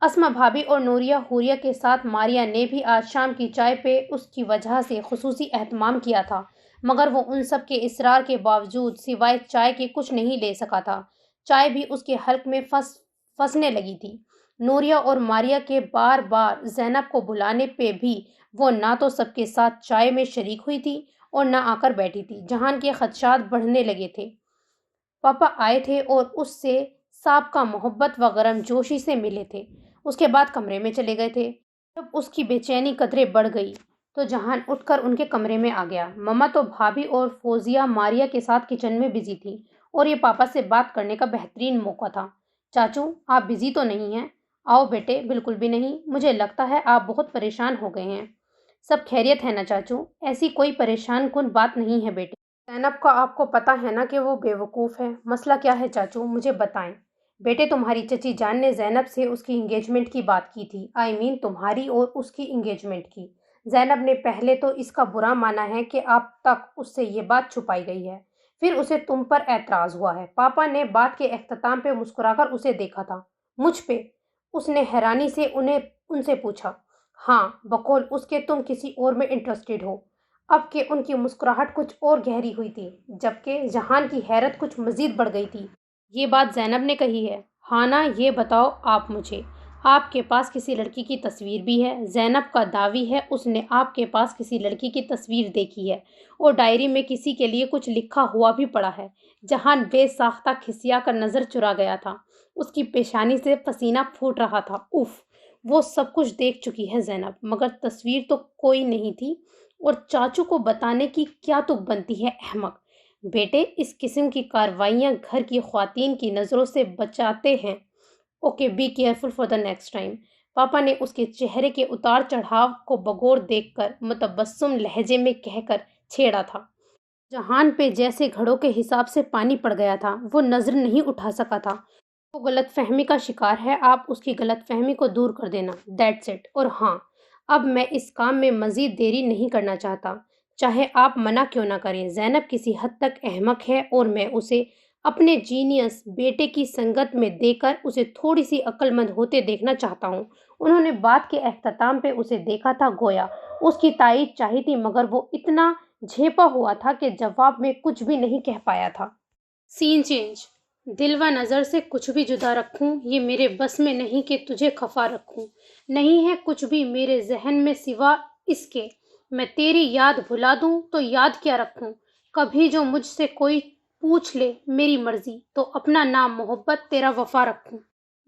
[SPEAKER 2] اسما بھابھی اور نوریہ حوریہ کے ساتھ ماریا نے بھی آج شام کی چائے پہ اس کی وجہ سے خصوصی اہتمام کیا تھا، مگر وہ ان سب کے اصرار کے باوجود سوائے چائے کے کچھ نہیں لے سکا تھا۔ چائے بھی اس کے حلق میں پھنسنے لگی تھی۔ نوریہ اور ماریا کے بار بار زینب کو بلانے پہ بھی وہ نہ تو سب کے ساتھ چائے میں شریک ہوئی تھی اور نہ آ کر بیٹھی تھی۔ جہان کے خدشات بڑھنے لگے تھے۔ پاپا آئے تھے اور اس سے سابقہ محبت و گرم جوشی سے ملے تھے، اس کے بعد کمرے میں چلے گئے تھے۔ جب اس کی بے چینی قدرے بڑھ گئی تو جہان اٹھ کر ان کے کمرے میں آ گیا۔ مما تو بھابھی اور فوزیہ ماریا کے ساتھ کچن میں بزی تھی اور یہ پاپا سے بات کرنے کا بہترین موقع تھا۔ چاچو، آپ بزی تو نہیں ہیں؟ آؤ بیٹے، بالکل بھی نہیں، مجھے لگتا ہے آپ بہت پریشان ہو گئے ہیں۔ سب خیریت ہے نا چاچو؟ ایسی کوئی پریشان کن بات نہیں ہے بیٹے۔ زینب کا آپ کو پتہ ہے نا کہ وہ بیوقوف ہے۔ مسئلہ کیا ہے چاچو، مجھے بتائیں۔ بیٹے، تمہاری چچی جان نے زینب سے اس کی انگیجمنٹ کی بات کی تھی، تمہاری اور اس کی انگیجمنٹ کی۔ زینب نے پہلے تو اس کا برا مانا ہے کہ اب تک اس سے یہ بات چھپائی گئی ہے، پھر اسے تم پر اعتراض ہوا ہے۔ پاپا نے بات کے اختتام پہ مسکرا کر اسے دیکھا تھا۔ مجھ پہ؟ اس نے حیرانی سے ان سے پوچھا۔ ہاں، بقول اس کے تم کسی اور میں انٹرسٹڈ ہو۔ اب کہ ان کی مسکراہٹ کچھ اور گہری ہوئی تھی، جبکہ جہان کی حیرت کچھ مزید بڑھ گئی تھی۔ یہ بات زینب نے کہی ہے؟ ہاں نا، یہ بتاؤ آپ مجھے، آپ کے پاس کسی لڑکی کی تصویر بھی ہے؟ زینب کا دعوی ہے اس نے آپ کے پاس کسی لڑکی کی تصویر دیکھی ہے اور ڈائری میں کسی کے لیے کچھ لکھا ہوا بھی پڑا ہے۔ جہان بے ساختہ کھسیا کر نظر چرا گیا تھا۔ اس کی پیشانی سے پسینہ پھوٹ رہا تھا۔ اف، وہ سب کچھ دیکھ چکی ہے زینب، مگر تصویر تو کوئی نہیں تھی، اور چاچو کو بتانے کی کیا تک بنتی ہے احمق۔ بیٹے، اس قسم کی کارروائیاں گھر کی خواتین کی نظروں سے بچاتے ہیں۔ Okay, be careful for the next time. پاپا نے اس کے چہرے کے اتار چڑھاؤ کو بغور دیکھ کر متبسم لہجے میں کہہ کر چھیڑا تھا۔ جہان پہ جیسے گھڑوں کے حساب سے پانی پڑ گیا تھا، وہ نظر نہیں اٹھا سکا تھا۔ وہ غلط فہمی کا شکار ہے، آپ اس کی غلط فہمی کو دور کر دینا، دیٹس اٹ۔ اور ہاں، اب میں اس کام میں مزید دیری نہیں کرنا چاہتا، چاہے آپ منع کیوں نہ کریں۔ زینب کسی حد تک احمق ہے اور میں اسے اپنے جینیس بیٹے کی سنگت میں دے کر اسے تھوڑی سی عقل مند ہوتے دیکھنا چاہتا ہوں۔ انہوں نے بات کے اختتام پہ اسے دیکھا تھا، گویا اس کی تائید چاہی تھی، مگر وہ اتنا جھیپا ہوا تھا کہ جواب میں کچھ بھی نہیں کہہ پایا تھا۔ سین چینج۔ دل و نظر سے کچھ بھی جدا رکھوں، یہ میرے بس میں نہیں کہ تجھے خفا رکھوں۔ نہیں ہے کچھ بھی میرے ذہن میں سوا اس کے، میں تیری یاد بھلا دوں تو یاد کیا رکھوں۔ کبھی جو مجھ سے کوئی پوچھ لے میری مرضی، تو اپنا نام محبت تیرا وفا رکھوں۔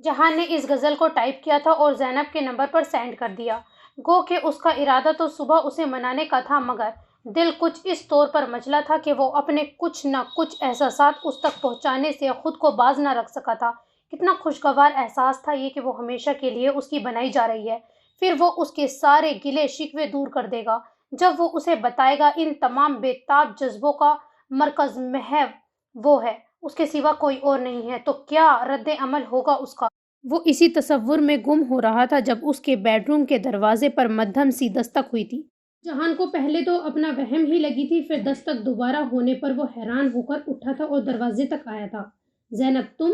[SPEAKER 2] جہان نے اس غزل کو ٹائپ کیا تھا اور زینب کے نمبر پر سینڈ کر دیا۔ گو کہ اس کا ارادہ تو صبح اسے منانے کا تھا، مگر دل کچھ اس طور پر مچلا تھا کہ وہ اپنے کچھ نہ کچھ احساسات اس تک پہنچانے سے خود کو باز نہ رکھ سکا تھا۔ کتنا خوشگوار احساس تھا یہ کہ وہ ہمیشہ کے لیے اس کی بنائی جا رہی ہے، پھر وہ اس کے سارے گلے شکوے دور کر دے گا جب وہ اسے بتائے گا ان تمام بے تاب جذبوں کا مرکز محض وہ ہے، اس کے سوا کوئی اور نہیں ہے۔ تو کیا رد عمل ہوگا اس کا؟ وہ اسی تصور میں گم ہو رہا تھا جب اس کے بیڈ روم کے دروازے پر مدھم سی دستک ہوئی تھی۔ جہان کو پہلے تو اپنا وہم ہی لگی تھی، پھر دستک دوبارہ ہونے پر وہ حیران ہو کر اٹھا تھا اور دروازے تک آیا تھا۔ زینب، تم؟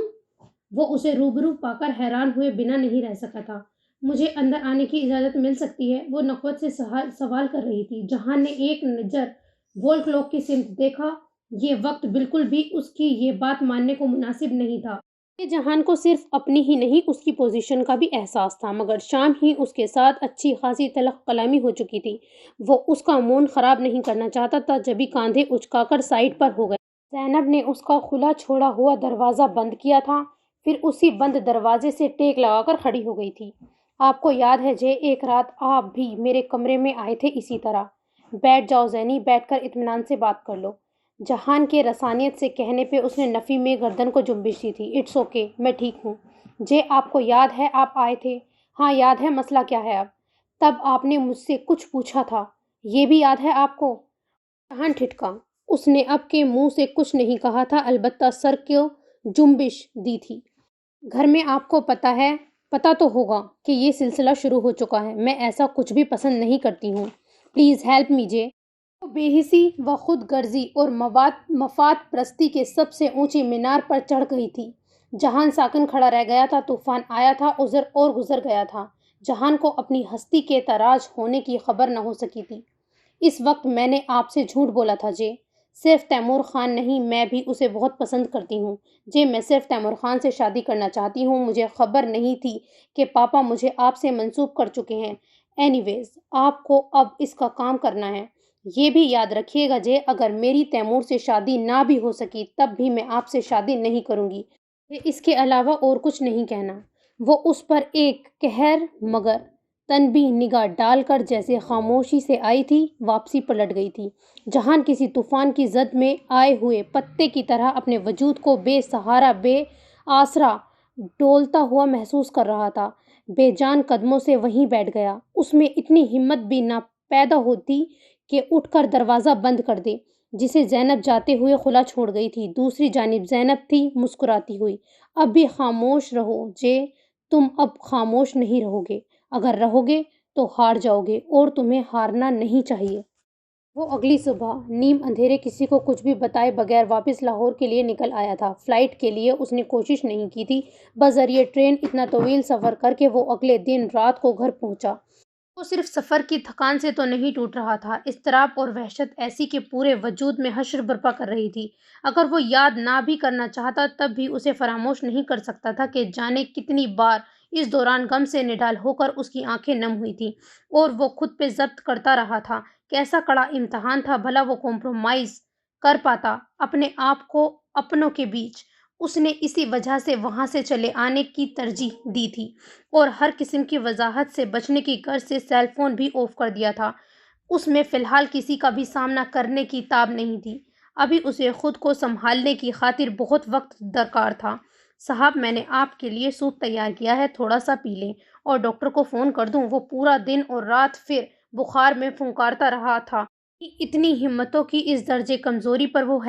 [SPEAKER 2] وہ اسے روبرو پا کر حیران ہوئے بنا نہیں رہ سکا تھا۔ مجھے اندر آنے کی اجازت مل سکتی ہے؟ وہ نخوت سے سوال کر رہی تھی۔ جہان نے ایک نظر وال کلاک کی سمت دیکھا۔ یہ وقت بالکل بھی اس کی یہ بات ماننے کو مناسب نہیں تھا۔ یہ جہان کو صرف اپنی ہی نہیں اس کی پوزیشن کا بھی احساس تھا، مگر شام ہی اس کے ساتھ اچھی خاصی تلخ کلامی ہو چکی تھی۔ وہ اس کا موڈ خراب نہیں کرنا چاہتا تھا، جبھی کاندھے اچکا کر سائڈ پر ہو گئے۔ زینب نے اس کا کھلا چھوڑا ہوا دروازہ بند کیا تھا، پھر اسی بند دروازے سے ٹیک لگا کر کھڑی ہو گئی تھی۔ آپ کو یاد ہے جے، ایک رات آپ بھی میرے کمرے میں آئے تھے اسی طرح۔ بیٹھ جاؤ زینی، بیٹھ کر اطمینان سے بات کر لو۔ جہان کے رسانیت سے کہنے پہ اس نے نفی میں گردن کو جنبش دی تھی۔ اٹس اوکے، میں ٹھیک ہوں۔ جے، آپ کو یاد ہے آپ آئے تھے؟ ہاں یاد ہے، مسئلہ کیا ہے اب؟ تب آپ نے مجھ سے کچھ پوچھا تھا، یہ بھی یاد ہے آپ کو؟ جہان ٹھٹکا۔ اس نے اب کے منہ سے کچھ نہیں کہا تھا، البتہ سر کو جنبش دی تھی۔ گھر میں آپ کو پتہ تو ہوگا کہ یہ سلسلہ شروع ہو چکا ہے۔ میں ایسا کچھ بھی پسند نہیں کرتی ہوں۔ پلیز ہیلپ می جے۔ وہ بے حسی و خود غرضی اور مفاد پرستی کے سب سے اونچی مینار پر چڑھ گئی تھی۔ جہان ساکن کھڑا رہ گیا تھا۔ طوفان آیا تھا اور گزر گیا تھا۔ جہان کو اپنی ہستی کے تاراج ہونے کی خبر نہ ہو سکی تھی۔ اس وقت میں نے آپ سے جھوٹ بولا تھا جے۔ صرف تیمور خان نہیں، میں بھی اسے بہت پسند کرتی ہوں جے۔ میں صرف تیمور خان سے شادی کرنا چاہتی ہوں۔ مجھے خبر نہیں تھی کہ پاپا مجھے آپ سے منسوب کر چکے ہیں۔ اینی ویز، آپ کو اب اس کا کام کرنا ہے۔ یہ بھی یاد رکھیے گا جے، اگر میری تیمور سے شادی نہ بھی ہو سکی تب بھی میں آپ سے شادی نہیں کروں گی۔ اس کے علاوہ اور کچھ نہیں کہنا۔ وہ اس پر ایک قہر مگر تنبیہ نگاہ ڈال کر جیسے خاموشی سے آئی تھی واپسی پلٹ گئی تھی۔ جہان کسی طوفان کی زد میں آئے ہوئے پتے کی طرح اپنے وجود کو بے سہارا بے آسرا ڈولتا ہوا محسوس کر رہا تھا۔ بے جان قدموں سے وہیں بیٹھ گیا۔ اس میں اتنی ہمت بھی نہ پیدا ہوتی کہ اٹھ کر دروازہ بند کر دے، جسے زینب جاتے ہوئے کھلا چھوڑ گئی تھی۔ دوسری جانب زینب تھی مسکراتی ہوئی۔ اب بھی خاموش رہو جے، تم اب خاموش نہیں رہو گے۔ اگر رہو گے تو ہار جاؤ گے، اور تمہیں ہارنا نہیں چاہیے۔ وہ اگلی صبح نیم اندھیرے کسی کو کچھ بھی بتائے بغیر واپس لاہور کے لیے نکل آیا تھا۔ فلائٹ کے لیے اس نے کوشش نہیں کی تھی۔ بذریعہ ٹرین اتنا طویل سفر کر کے وہ اگلے دن رات کو گھر پہنچا۔ وہ صرف سفر کی تھکان سے تو نہیں ٹوٹ رہا تھا، اضطراب اور وحشت ایسی کہ پورے وجود میں حشر برپا کر رہی تھی۔ اگر وہ یاد نہ بھی کرنا چاہتا تب بھی اسے فراموش نہیں کر سکتا تھا کہ جانے کتنی بار اس دوران غم سے نڈال ہو کر اس کی آنکھیں نم ہوئی تھیں، اور وہ خود پہ ضبط کرتا رہا تھا۔ کیسا کڑا امتحان تھا بھلا وہ کمپرومائز کر پاتا اپنے آپ کو اپنوں کے بیچ۔ اس نے اسی وجہ سے وہاں سے چلے آنے کی ترجیح دی تھی، اور ہر قسم کی وضاحت سے بچنے کی غرض سے سیل فون بھی آف کر دیا تھا۔ اس میں فی الحال کسی کا بھی سامنا کرنے کی تاب نہیں تھی۔ ابھی اسے خود کو سنبھالنے کی خاطر بہت وقت درکار تھا۔ صاحب، میں نے آپ کے لیے سوپ تیار کیا ہے، تھوڑا سا پی لیں۔ اور ڈاکٹر کو فون کر دوں؟ وہ پورا دن اور رات پھر بخار میں پھنکارتا رہا تھا۔ اتنی ہمتوں کی اس درجے کمزوری پر وہ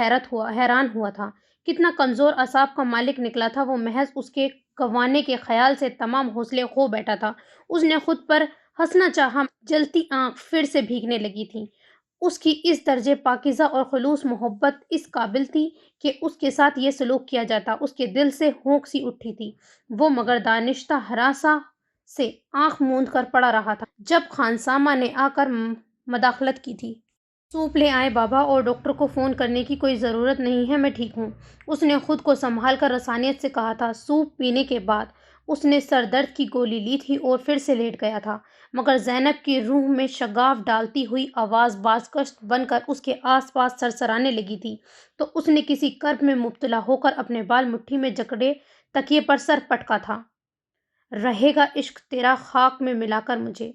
[SPEAKER 2] حیران ہوا تھا۔ کتنا کمزور اعصاب کا مالک نکلا تھا وہ۔ محض اس کے گنوانے کے خیال سے تمام حوصلے کھو بیٹھا تھا۔ اس نے خود پر ہنسنا چاہا، جلتی آنکھ پھر سے بھیگنے لگی تھی۔ اس کی اس درجے پاکیزہ اور خلوص محبت اس قابل تھی کہ اس کے ساتھ یہ سلوک کیا جاتا۔ اس کے دل سے ہونک سی اٹھی تھی۔ وہ مگر دانشتہ ہراساں سے آنکھ موند کر پڑا رہا تھا جب خانسامہ نے آ کر مداخلت کی تھی۔ سوپ لے آئیں بابا، اور ڈاکٹر کو فون کرنے کی کوئی ضرورت نہیں ہے، میں ٹھیک ہوں۔ اس نے خود کو سنبھال کر رسانیت سے کہا تھا۔ سوپ پینے کے بعد اس نے سر درد کی گولی لی تھی اور پھر سے لیٹ گیا تھا، مگر زینب کی روح میں شگاف ڈالتی ہوئی آواز بازگشت بن کر اس کے آس پاس سرسرانے لگی تھی، تو اس نے کسی کرب میں مبتلا ہو کر اپنے بال مٹھی میں جکڑے تکیے پر سر پٹکا تھا۔ رہے گا عشق تیرا خاک میں ملا کر مجھے،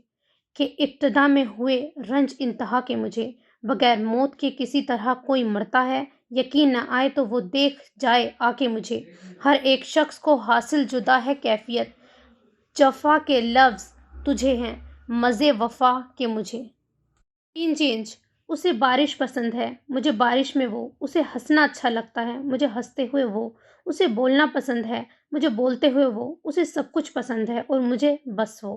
[SPEAKER 2] کہ ابتدا میں ہوئے رنج انتہا کے مجھے، بغیر موت کے کسی طرح کوئی مرتا ہے، یقین نہ آئے تو وہ دیکھ جائے آ کے مجھے۔ ہر ایک شخص کو حاصل جدا ہے کیفیت، جفا کے لفظ تجھے ہیں، مزے وفا کے مجھے۔ سین چینج۔ اسے بارش پسند ہے، مجھے بارش میں وہ۔ اسے ہنسنا اچھا لگتا ہے، مجھے ہنستے ہوئے وہ۔ اسے بولنا پسند ہے، مجھے بولتے ہوئے وہ۔ اسے سب کچھ پسند ہے اور مجھے بس وہ۔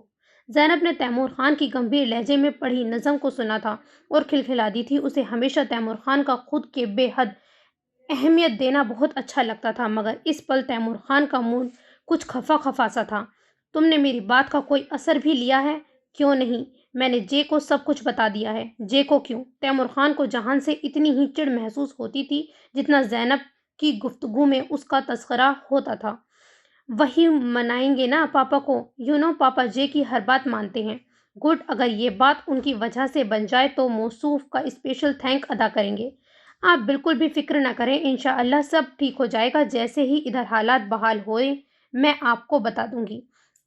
[SPEAKER 2] زینب نے تیمور خان کی گمبھیر لہجے میں پڑھی نظم کو سنا تھا اور کھلکھلا دی تھی۔ اسے ہمیشہ تیمور خان کا خود کے بے حد اہمیت دینا بہت اچھا لگتا تھا، مگر اس پل تیمور خان کا موڈ کچھ خفا خفا سا تھا۔ تم نے میری بات کا کوئی اثر بھی لیا ہے؟ کیوں نہیں؟ میں نے جے کو سب کچھ بتا دیا ہے۔ جے کو کیوں؟ تیمور خان کو جہان سے اتنی ہی چڑ محسوس ہوتی تھی جتنا زینب کی گفتگو میں اس کا تذکرہ ہوتا تھا۔ وہی منائیں گے نا پاپا کو؟ پاپا جے کی ہر بات مانتے ہیں۔ گڈ، اگر یہ بات ان کی وجہ سے بن جائے تو موصوف کا اسپیشل تھینک ادا کریں گے۔ آپ بالکل بھی فکر نہ کریں، انشاءاللہ سب ٹھیک ہو جائے گا۔ جیسے ہی ادھر حالات بحال ہوئے میں آپ کو بتا دوں گی۔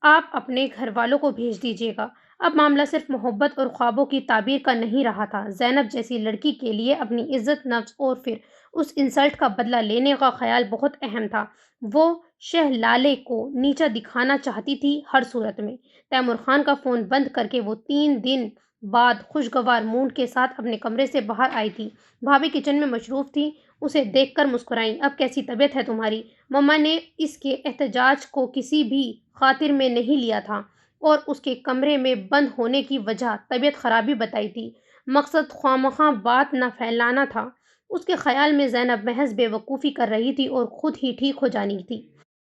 [SPEAKER 2] آپ اپنے گھر والوں کو بھیج دیجیے گا۔ اب معاملہ صرف محبت اور خوابوں کی تعبیر کا نہیں رہا تھا۔ زینب جیسی لڑکی کے لیے اپنی عزت نفس اور پھر اس انسلٹ کا بدلہ لینے کا خیال بہت اہم تھا۔ وہ شہ لالے کو نیچا دکھانا چاہتی تھی ہر صورت میں۔ تیمور خان کا فون بند کر کے وہ 3 دن بعد خوشگوار موڈ کے ساتھ اپنے کمرے سے باہر آئی تھی۔ بھابھی کچن میں مصروف تھی، اسے دیکھ کر مسکرائیں۔ اب کیسی طبیعت ہے تمہاری؟ مما نے اس کے احتجاج کو کسی بھی خاطر میں نہیں لیا تھا اور اس کے کمرے میں بند ہونے کی وجہ طبیعت خرابی بتائی تھی۔ مقصد خوامخواہ بات نہ پھیلانا تھا۔ اس کے خیال میں زینب محض بے وقوفی کر رہی تھی اور خود ہی ٹھیک ہو جانی تھی۔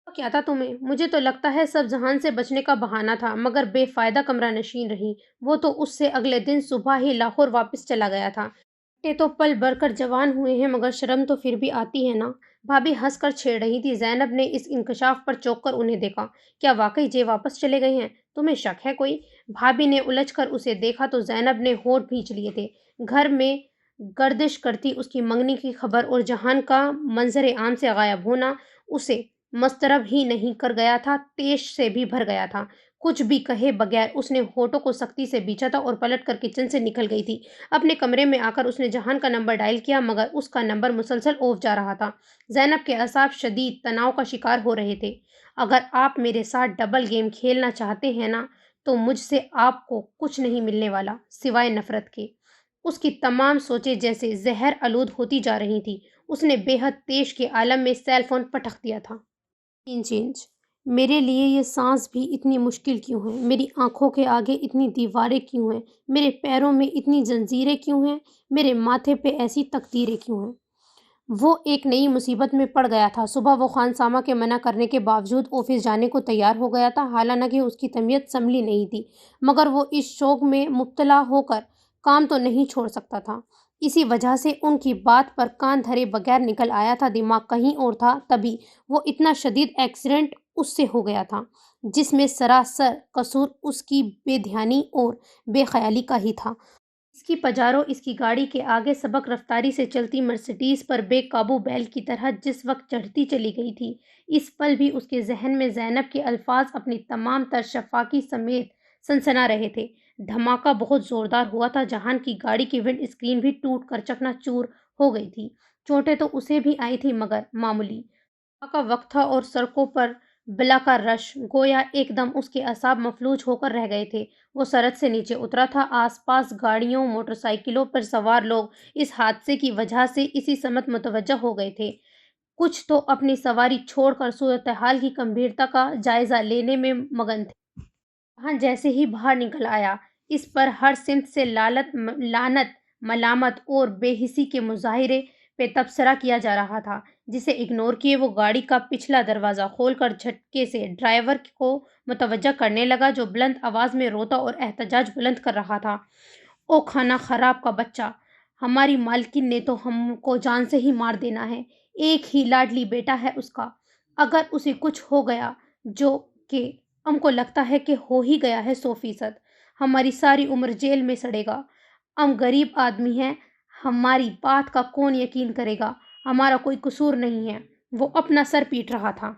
[SPEAKER 2] کیا تھا تمہیں؟ مجھے تو لگتا ہے سب جہان سے بچنے کا بہانہ تھا، مگر بے فائدہ کمرہ نشین رہی۔ وہ تو اس سے اگلے دن صبح ہی لاہور واپس چلا گیا تھا۔ بیٹے تو پل بھر کر جوان ہوئے ہیں، مگر شرم تو پھر بھی آتی ہے نا؟ بھابھی ہنس کر چھیڑ رہی تھی۔ زینب نے اس انکشاف پر چونک کر انہیں دیکھا۔ کیا واقعی جے واپس چلے گئے ہیں؟ تمہیں شک ہے کوئی؟ بھابھی نے الجھ کر اسے دیکھا تو زینب نے ہونٹ بھینچ لیے تھے۔ گھر میں گردش کرتی اس کی منگنی کی خبر اور جہان کا منظر عام سے غائب ہونا اسے مسترب ہی نہیں کر گیا تھا، تیش سے بھی بھر گیا تھا۔ کچھ بھی کہے بغیر اس نے ہونٹوں کو سختی سے بیچا تھا اور پلٹ کر کچن سے نکل گئی تھی۔ اپنے کمرے میں آ کر اس نے جہان کا نمبر ڈائل کیا، مگر اس کا نمبر مسلسل آف جا رہا تھا۔ زینب کے اعصاب شدید تناؤ کا شکار ہو رہے تھے۔ اگر آپ میرے ساتھ ڈبل گیم کھیلنا چاہتے ہیں نا، تو مجھ سے آپ کو کچھ نہیں ملنے والا سوائے نفرت کے۔ اس کی تمام سوچیں جیسے زہر آلود ہوتی جا رہی تھی۔ اس نے بے حد تیش کے عالم میں سیل فون پٹخ دیا تھا۔ چینج، میرے لیے یہ سانس بھی اتنی مشکل کیوں ہے؟ میری آنکھوں کے آگے اتنی دیواریں کیوں ہیں؟ میرے پیروں میں اتنی زنجیریں کیوں ہیں؟ میرے ماتھے پہ ایسی تقدیریں کیوں ہیں؟ وہ ایک نئی مصیبت میں پڑ گیا تھا۔ صبح وہ خانسامہ کے منع کرنے کے باوجود آفس جانے کو تیار ہو گیا تھا، حالانکہ اس کی طبیعت سنبھلی نہیں تھی، مگر وہ اس شوق میں مبتلا ہو کر کام تو نہیں چھوڑ سکتا تھا۔ اسی وجہ سے ان کی بات پر کان دھرے بغیر نکل آیا تھا، دماغ کہیں اور تھا۔ تبھی وہ اتنا شدید ایکسیڈنٹ اس سے ہو گیا تھا جس میں سراسر قصور اس کی بے دھیانی اور بے خیالی کا ہی تھا۔ اس کی پجارو اس کی گاڑی کے آگے سبک رفتاری سے چلتی مرسیڈیز پر بے قابو بیل کی طرح جس وقت چڑھتی چلی گئی تھی، اس پل بھی اس کے ذہن میں زینب کے الفاظ اپنی تمام تر شفاقی سمیت سنسنا رہے تھے۔ دھماکہ بہت زوردار ہوا تھا۔ جہان کی گاڑی کی ونڈ اسکرین بھی ٹوٹ کر چکنا چور ہو گئی تھی۔ چوٹیں تو اسے بھی آئی تھی، مگر معمولی۔ صبح کا وقت تھا اور سڑکوں پر بلا کا رش گویا ایک دم اس کے اعصاب مفلوج ہو کر رہ گئے تھے۔ وہ سڑک سے نیچے اترا تھا۔ آس پاس گاڑیوں، موٹر سائیکلوں پر سوار لوگ اس حادثے کی وجہ سے اسی سمت متوجہ ہو گئے تھے۔ کچھ تو اپنی سواری چھوڑ کر صورتحال کی گمبھیرتا کا جائزہ لینے میں مگن تھے۔ جہاں جیسے ہی باہر نکل آیا، اس پر ہر سمت سے لعنت، ملامت اور بے حسی کے مظاہرے پہ تبصرہ کیا جا رہا تھا، جسے اگنور کیے وہ گاڑی کا پچھلا دروازہ کھول کر جھٹکے سے ڈرائیور کو متوجہ کرنے لگا، جو بلند آواز میں روتا اور احتجاج بلند کر رہا تھا۔ او کھانا خراب کا بچہ، ہماری مالکن نے تو ہم کو جان سے ہی مار دینا ہے۔ ایک ہی لاڈلی بیٹا ہے اس کا، اگر اسے کچھ ہو گیا، جو کہ ہم کو لگتا ہے کہ ہو ہی گیا ہے 100%، ہماری ساری عمر جیل میں سڑے گا۔ ہم غریب آدمی ہیں، ہماری بات کا کون یقین کرے گا؟ ہمارا کوئی قصور نہیں ہے۔ وہ اپنا سر پیٹ رہا تھا۔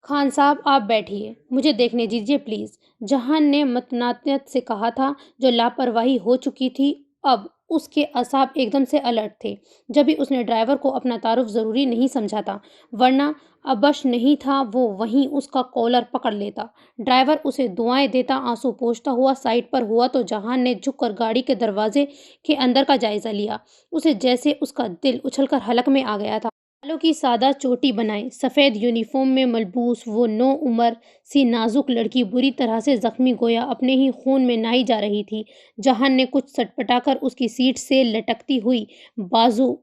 [SPEAKER 2] خان صاحب آپ بیٹھیے، مجھے دیکھنے دیجیے پلیز، جہان نے متناعت سے کہا تھا، جو لاپرواہی ہو چکی تھی۔ اب اس کے اعصاب ایک دم سے الرٹ تھے۔ جبھی اس نے ڈرائیور کو اپنا تعارف ضروری نہیں سمجھا تھا، ورنہ ابش نہیں تھا وہ وہیں اس کا کالر پکڑ لیتا۔ ڈرائیور اسے دعائیں دیتا آنسو پوچھتا ہوا سائڈ پر ہوا تو جہان نے جھک کر گاڑی کے دروازے کے اندر کا جائزہ لیا۔ اسے جیسے اس کا دل اچھل کر حلق میں آ گیا تھا۔ بالوں کی سادہ چوٹی بنائے، سفید یونیفارم میں ملبوس وہ نو عمر سی نازک لڑکی بری طرح سے زخمی گویا اپنے ہی خون میں نہائی جا رہی تھی۔ جہان نے کچھ سٹپٹا کر اس کی سیٹ سے لٹکتی ہوئی بازو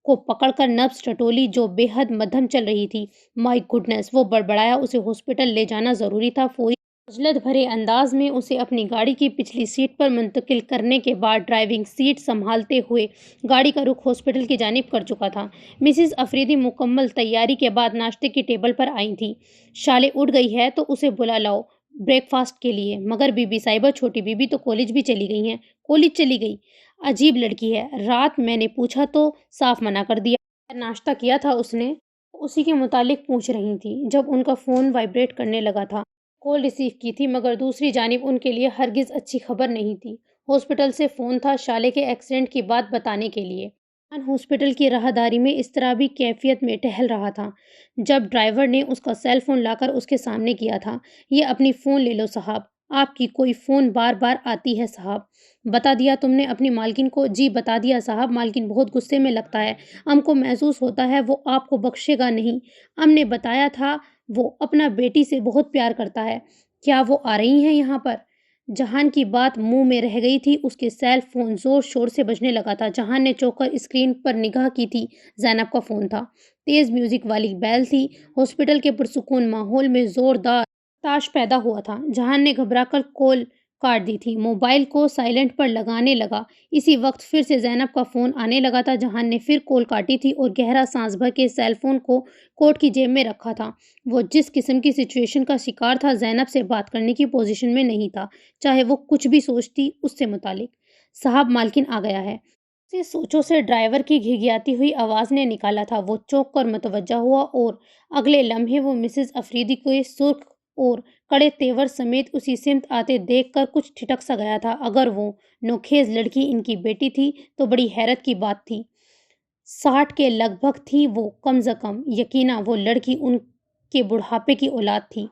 [SPEAKER 2] کو پکڑ کر نبض ٹٹولی، جو بے حد مدھم چل رہی تھی۔ مائی گڈنس، وہ بڑبڑایا، اسے ہاسپٹل لے جانا ضروری تھا، فوری عجلت بھرے انداز میں اسے اپنی گاڑی کی پچھلی سیٹ پر منتقل کرنے کے بعد ڈرائیونگ سیٹ سنبھالتے ہوئے گاڑی کا رخ ہاسپٹل کی جانب کر چکا تھا۔ مسز افریدی مکمل تیاری کے بعد ناشتے کی ٹیبل پر آئی تھیں۔ شالے اٹھ گئی ہے تو اسے بلا لاؤ بریک فاسٹ کے لیے، مگر بی بی صاحبہ چھوٹی بی بی تو کالج بھی چلی گئی ہیں۔ کالج چلی گئی؟ عجیب لڑکی ہے، رات میں نے پوچھا تو صاف منع کر دیا۔ ناشتہ کیا تھا اس نے؟ اسی کے متعلق پوچھ رہی تھی جب ان کا فون وائبریٹ کرنے لگا تھا۔ کال ریسیو کی تھی، مگر دوسری جانب ان کے لیے ہرگز اچھی خبر نہیں تھی۔ ہاسپٹل سے فون تھا شالے کے ایکسیڈنٹ کی بات بتانے کے لیے۔ ہاسپٹل کی راہداری میں اضطرابی کیفیت میں ٹہل رہا تھا جب ڈرائیور نے اس کا سیل فون لا کر اس کے سامنے کیا تھا۔ یہ اپنی فون لے لو صاحب، آپ کی کوئی فون بار بار آتی ہے صاحب۔ بتا دیا تم نے اپنی مالکن کو؟ جی بتا دیا صاحب، مالکن بہت غصے میں لگتا ہے، ام کو محسوس ہوتا ہے وہ آپ کو بخشے گا نہیں۔ ام نے بتایا تھا وہ اپنا بیٹی سے بہت پیار کرتا ہے۔ کیا وہ آ رہی ہیں یہاں پر؟ جہان کی بات منہ میں رہ گئی تھی، اس کے سیل فون زور شور سے بجنے لگا تھا۔ جہان نے چونک کر اسکرین پر نگاہ کی تھی، زینب کا فون تھا۔ تیز میوزک والی بیل تھی۔ ہاسپٹل کے پرسکون ماحول میں زوردار تاش پیدا ہوا تھا۔ جہان نے گھبرا کر کال کاٹ دی تھی، موبائل کو سائلنٹ پر لگانے لگا۔ اسی وقت پھر سے زینب کا فون آنے لگا تھا۔ جہان نے پھر کال کاٹی تھی اور گہرا سانس بھر کے سیل فون کو کوٹ کی جیب میں رکھا تھا۔ وہ جس قسم کی سچویشن کا شکار تھا، زینب سے بات کرنے کی پوزیشن میں نہیں تھا، چاہے وہ کچھ بھی سوچتی اس سے متعلق۔ صاحب مالکن آ گیا ہے، اسے سوچوں سے ڈرائیور کی گھگھیاتی ہوئی آواز نے نکالا تھا۔ وہ چونک کر متوجہ ہوا اور اگلے لمحے وہ مسز افریدی کو سرخ اور کڑے تیور سمیت اسی سمت آتے دیکھ کر کچھ ٹھٹک سا گیا تھا۔ اگر وہ نوخیز لڑکی ان کی بیٹی تھی تو بڑی حیرت کی بات تھی۔ 60 کے لگ بھگ تھی وہ کم از کم، یقیناً وہ لڑکی ان کے بڑھاپے کی اولاد تھی۔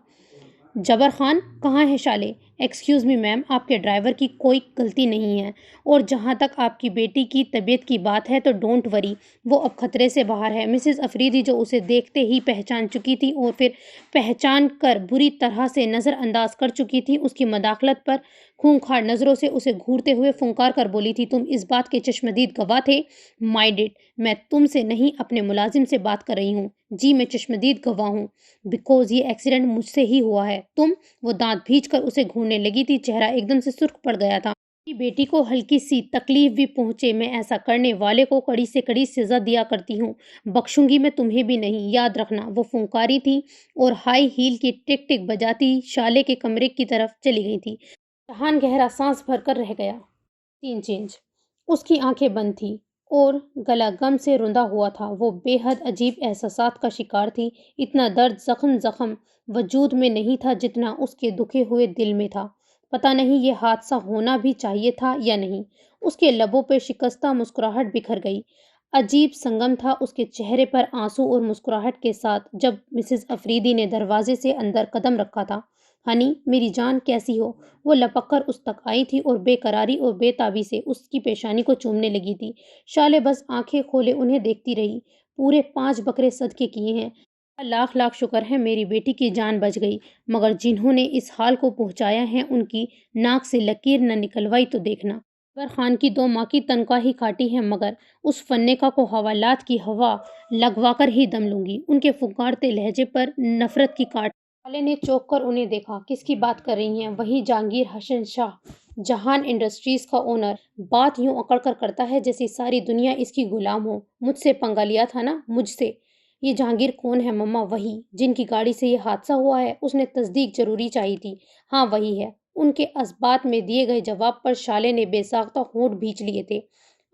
[SPEAKER 2] جبر خان کہاں ہے شالے؟ ایکسکیوز می میم، آپ کے ڈرائیور کی کوئی غلطی نہیں ہے، اور جہاں تک آپ کی بیٹی کی طبیعت کی بات ہے تو ڈونٹ وری، وہ اب خطرے سے باہر ہے۔ مسز افریدی جو اسے دیکھتے ہی پہچان چکی تھی اور پھر پہچان کر بری طرح سے نظر انداز کر چکی تھی، اس کی مداخلت پر خونخوار نظروں سے اسے گھورتے ہوئے پھنکار کر بولی تھی، تم اس بات کے چشمدید گواہ تھے؟ مائی ڈیٹ، میں تم سے نہیں اپنے ملازم سے بات کر رہی ہوں۔ جی میں چشمدید گواہ ہوں، بیکوز یہ ایکسیڈنٹ مجھ سے ہی ہوا ہے۔ تم؟ وہ دانت بھینچ کر اسے گھورنے لگی تھی، چہرہ ایک دم سے سرخ پڑ گیا تھا۔ میری بیٹی کو ہلکی سی تکلیف بھی پہنچے، میں ایسا کرنے والے کو کڑی سے کڑی سزا دیا کرتی ہوں، بخشوں گی میں تمہیں بھی نہیں، یاد رکھنا۔ وہ پھنکاری تھی اور ہائی ہیل کی ٹک ٹک بجاتی شالے کے کمرے کی طرف چلی گئی تھی۔ جہان گہرا سانس بھر کر رہ گیا۔ سین چینج۔ اس کی آنکھیں بند تھیں اور گلا غم سے روندا ہوا تھا۔ وہ بے حد عجیب احساسات کا شکار تھی۔ اتنا درد زخم وجود میں نہیں تھا جتنا اس کے دکھے ہوئے دل میں تھا۔ پتہ نہیں یہ حادثہ ہونا بھی چاہیے تھا یا نہیں۔ اس کے لبوں پہ شکستہ مسکراہٹ بکھر گئی۔ عجیب سنگم تھا اس کے چہرے پر آنسو اور مسکراہٹ کے ساتھ جب مسز افریدی نے دروازے سے اندر قدم رکھا تھا۔ ہنی میری جان کیسی ہو؟ وہ لپک کر اس تک آئی تھی اور بے قراری اور بے تابی سے اس کی پیشانی کو چومنے لگی تھی۔ شالے بس آنکھیں کھولے انہیں دیکھتی رہی۔ پورے 5 بکرے صدقے کیے ہیں، لاکھ لاکھ شکر ہے میری بیٹی کی جان بچ گئی، مگر جنہوں نے اس حال کو پہنچایا ہے ان کی ناک سے لکیر نہ نکلوائی تو دیکھنا۔ جبر خان کی 2 ماہ کی تنخواہ ہی کھاٹی ہے، مگر اس فنکا کو حوالات کی ہوا لگوا کر ہی دم لوں گی۔ ان کے پھنکارتے لہجے پر نفرت کی کاٹ۔ شالے نے چونک کر انہیں دیکھا۔ کس کی بات کر رہی ہیں؟ وہی جہانگیر حسن شاہ، جہان انڈسٹریز کا اونر۔ بات یوں اکڑ کر کرتا ہے جیسے ساری دنیا اس کی غلام ہو۔ مجھ سے پنگا لیا تھا نا، مجھ سے۔ یہ جہانگیر کون ہے مما؟ وہی جن کی گاڑی سے یہ حادثہ ہوا ہے۔ اس نے تصدیق ضروری چاہی تھی۔ ہاں وہی ہے۔ ان کے اسبات میں دیے گئے جواب پر شالے نے بے ساختہ ہونٹ بھینچ لیے تھے۔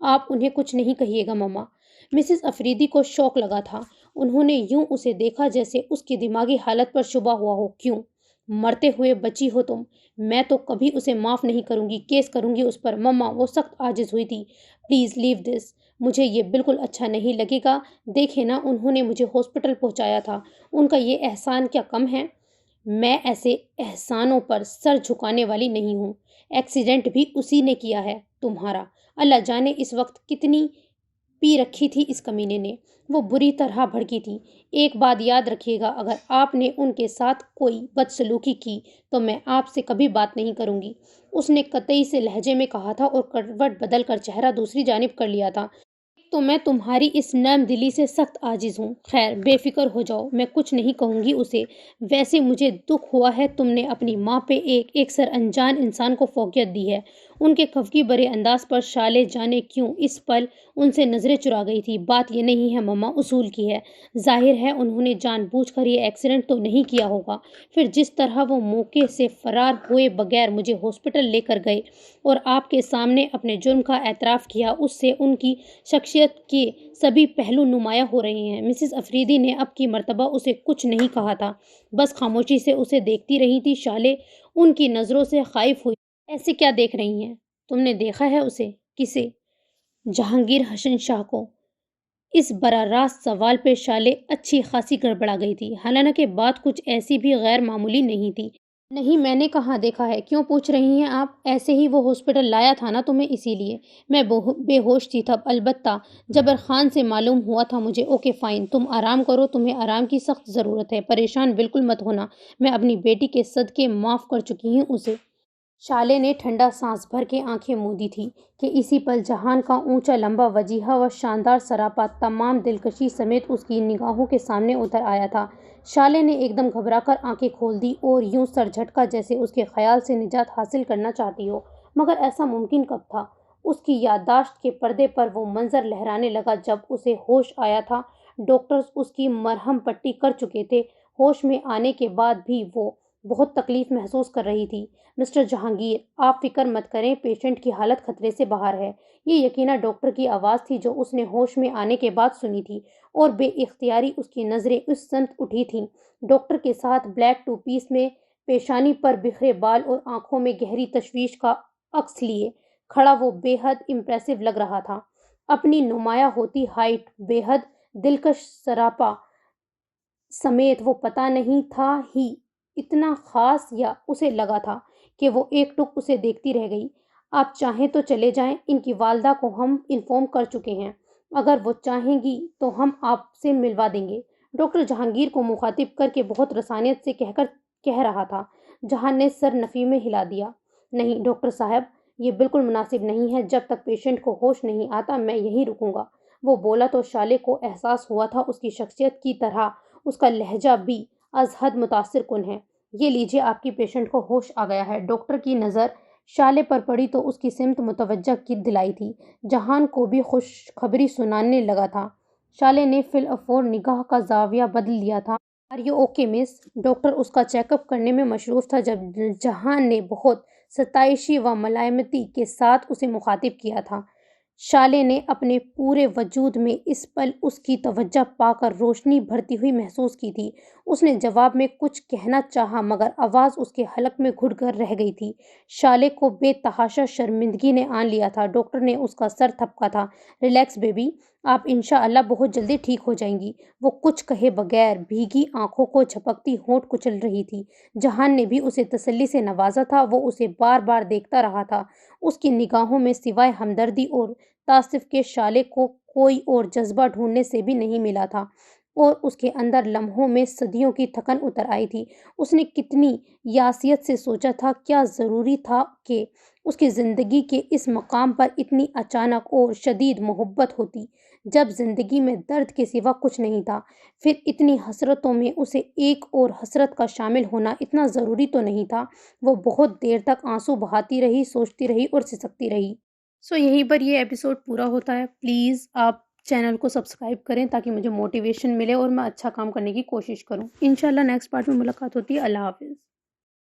[SPEAKER 2] آپ انہیں کچھ نہیں کہیے گا مما۔ مسز افریدی کو شوق لگا تھا۔ انہوں نے یوں اسے دیکھا جیسے اس کی دماغی حالت پر شبہ ہوا ہو۔ کیوں؟ مرتے ہوئے بچی ہو تم۔ میں تو کبھی اسے معاف نہیں کروں گی، کیس کروں گی اس پر۔ مما وہ سخت عاجز ہوئی تھی۔ پلیز لیو دس، مجھے یہ بالکل اچھا نہیں لگے گا۔ دیکھے نا انہوں نے مجھے ہاسپٹل پہنچایا تھا، ان کا یہ احسان کیا کم ہے؟ میں ایسے احسانوں پر سر جھکانے والی نہیں ہوں۔ ایکسیڈنٹ بھی اسی نے کیا ہے تمہارا۔ اللہ جانے اس وقت کتنی پی رکھی تھی اس کمینے نے۔ وہ بری طرح بھڑکی تھی۔ ایک بات یاد رکھیے گا، اگر آپ نے ان کے ساتھ کوئی بدسلوکی کی تو میں آپ سے کبھی بات نہیں کروں گی، اس نے قطعی سے لہجے میں کہا تھا اور کروٹ بدل کر چہرہ دوسری جانب کر لیا تھا۔ ایک تو میں تمہاری اس نرم دلی سے سخت عاجز ہوں۔ خیر بے فکر ہو جاؤ، میں کچھ نہیں کہوں گی اسے۔ ویسے مجھے دکھ ہوا ہے تم نے اپنی ماں پہ ایک سر انجان انسان کو فوقیت دی ہے۔ ان کے خفگی برے انداز پر شالے جانے کیوں اس پل ان سے نظریں چرا گئی تھی۔ بات یہ نہیں ہے مما، اصول کی ہے۔ ظاہر ہے انہوں نے جان بوجھ کر یہ ایکسیڈنٹ تو نہیں کیا ہوگا۔ پھر جس طرح وہ موقع سے فرار ہوئے بغیر مجھے ہاسپٹل لے کر گئے اور آپ کے سامنے اپنے جرم کا اعتراف کیا، اس سے ان کی شخصیت کے سبھی پہلو نمایاں ہو رہے ہیں۔ مسز افریدی نے اب کی مرتبہ اسے کچھ نہیں کہا تھا، بس خاموشی سے اسے دیکھتی رہی تھی۔ شالے ان کی نظروں سے خائف ہوئی۔ ایسے کیا دیکھ رہی ہیں؟ تم نے دیکھا ہے اسے؟ کسے؟ جہانگیر حسن شاہ کو؟ اس براہ راست سوال پہ شالے اچھی خاصی گڑبڑا گئی تھی، حالانکہ بات کچھ ایسی بھی غیر معمولی نہیں تھی۔ نہیں، میں نے کہاں دیکھا ہے؟ کیوں پوچھ رہی ہیں آپ؟ ایسے ہی وہ ہاسپٹل لایا تھا نا تمہیں، اسی لیے میں بے ہوش تھی تب۔ البتہ جبر خان سے معلوم ہوا تھا مجھے۔ اوکے فائن، تم آرام کرو، تمہیں آرام کی سخت ضرورت ہے۔ پریشان بالکل مت ہونا، میں اپنی بیٹی کے صدقے معاف کر چکی ہوں اسے۔ شالے نے ٹھنڈا سانس بھر کے آنکھیں موندی تھی کہ اسی پل جہان کا اونچا لمبا وجیہہ و شاندار سراپا تمام دلکشی سمیت اس کی نگاہوں کے سامنے اتر آیا تھا۔ شالے نے ایک دم گھبرا کر آنکھیں کھول دی اور یوں سر جھٹکا جیسے اس کے خیال سے نجات حاصل کرنا چاہتی ہو، مگر ایسا ممکن کب تھا؟ اس کی یادداشت کے پردے پر وہ منظر لہرانے لگا جب اسے ہوش آیا تھا۔ ڈاکٹرز اس کی مرہم پٹی کر چکے تھے۔ ہوش میں آنے کے بعد بھی وہ بہت تکلیف محسوس کر رہی تھی۔ مسٹر جہانگیر، آپ فکر مت کریں، پیشنٹ کی حالت خطرے سے باہر ہے۔ یہ یقیناً ڈاکٹر کی آواز تھی جو اس نے ہوش میں آنے کے بعد سنی تھی، اور بے اختیاری اس کی نظریں اس سمت اٹھی تھیں۔ ڈاکٹر کے ساتھ بلیک ٹو پیس میں پیشانی پر بکھرے بال اور آنکھوں میں گہری تشویش کا عکس لیے کھڑا وہ بے حد امپریسو لگ رہا تھا۔ اپنی نمایاں ہوتی ہائٹ، بے حد دلکش سراپا سمیت وہ پتہ نہیں تھا ہی اتنا خاص، یا اسے لگا تھا کہ وہ ایک ٹک اسے دیکھتی رہ گئی۔ آپ چاہیں تو چلے جائیں، ان کی والدہ کو ہم انفارم کر چکے ہیں، اگر وہ چاہیں گی تو ہم آپ سے ملوا دیں گے، ڈاکٹر جہانگیر کو مخاطب کر کے بہت رسانیت سے کہہ رہا تھا۔ جہان نے سر نفی میں ہلا دیا۔ نہیں ڈاکٹر صاحب، یہ بالکل مناسب نہیں ہے، جب تک پیشنٹ کو ہوش نہیں آتا میں یہیں رکوں گا۔ وہ بولا تو شالے کو احساس ہوا تھا اس کی شخصیت کی طرح اس کا لہجہ بھی از حد متاثر کن ہے۔ یہ لیجیے، آپ کی پیشنٹ کو ہوش آ گیا ہے۔ ڈاکٹر کی نظر شالے پر پڑی تو اس کی سمت متوجہ کی دلائی تھی۔ جہان کو بھی خوشخبری سنانے لگا تھا۔ شالے نے فی الفور نگاہ کا زاویہ بدل لیا تھا۔ Are you okay miss? Doctor اس کا چیک اپ کرنے میں مصروف تھا جب جہان نے بہت ستائشی و ملامتی کے ساتھ اسے مخاطب کیا تھا۔ شالے نے اپنے پورے وجود میں اس پل اس کی توجہ پا کر روشنی بھرتی ہوئی محسوس کی تھی۔ اس نے جواب میں کچھ کہنا چاہا مگر آواز اس کے حلق میں گھٹ کر رہ گئی تھی۔ شالے کو بے تحاشا شرمندگی نے آن لیا تھا۔ ڈاکٹر نے اس کا سر تھپکا تھا۔ ریلیکس بیبی، آپ انشاءاللہ بہت جلدی ٹھیک ہو جائیں گی۔ وہ کچھ کہے بغیر بھیگی آنکھوں کو جھپکتی ہونٹ کچل رہی تھی۔ جہان نے بھی اسے تسلی سے نوازا تھا۔ وہ اسے بار بار دیکھتا رہا تھا۔ اس کی نگاہوں میں سوائے ہمدردی اور تعاطف کے شالے کو کوئی اور جذبہ ڈھونڈنے سے بھی نہیں ملا تھا، اور اس کے اندر لمحوں میں صدیوں کی تھکن اتر آئی تھی۔ اس نے کتنی یاسیت سے سوچا تھا، کیا ضروری تھا کہ اس کی زندگی کے اس مقام پر اتنی اچانک اور شدید محبت ہوتی، جب زندگی میں درد کے سوا کچھ نہیں تھا؟ پھر اتنی حسرتوں میں اسے ایک اور حسرت کا شامل ہونا اتنا ضروری تو نہیں تھا؟ وہ بہت دیر تک آنسو بہاتی رہی، سوچتی رہی اور سسکتی رہی۔ یہیں پر یہ ایپیسوڈ پورا ہوتا ہے۔ پلیز آپ چینل کو سبسکرائب کریں تاکہ مجھے موٹیویشن ملے اور میں اچھا کام کرنے کی کوشش کروں۔ انشاءاللہ نیکسٹ پارٹ میں ملاقات ہوتی ہے۔ اللہ حافظ۔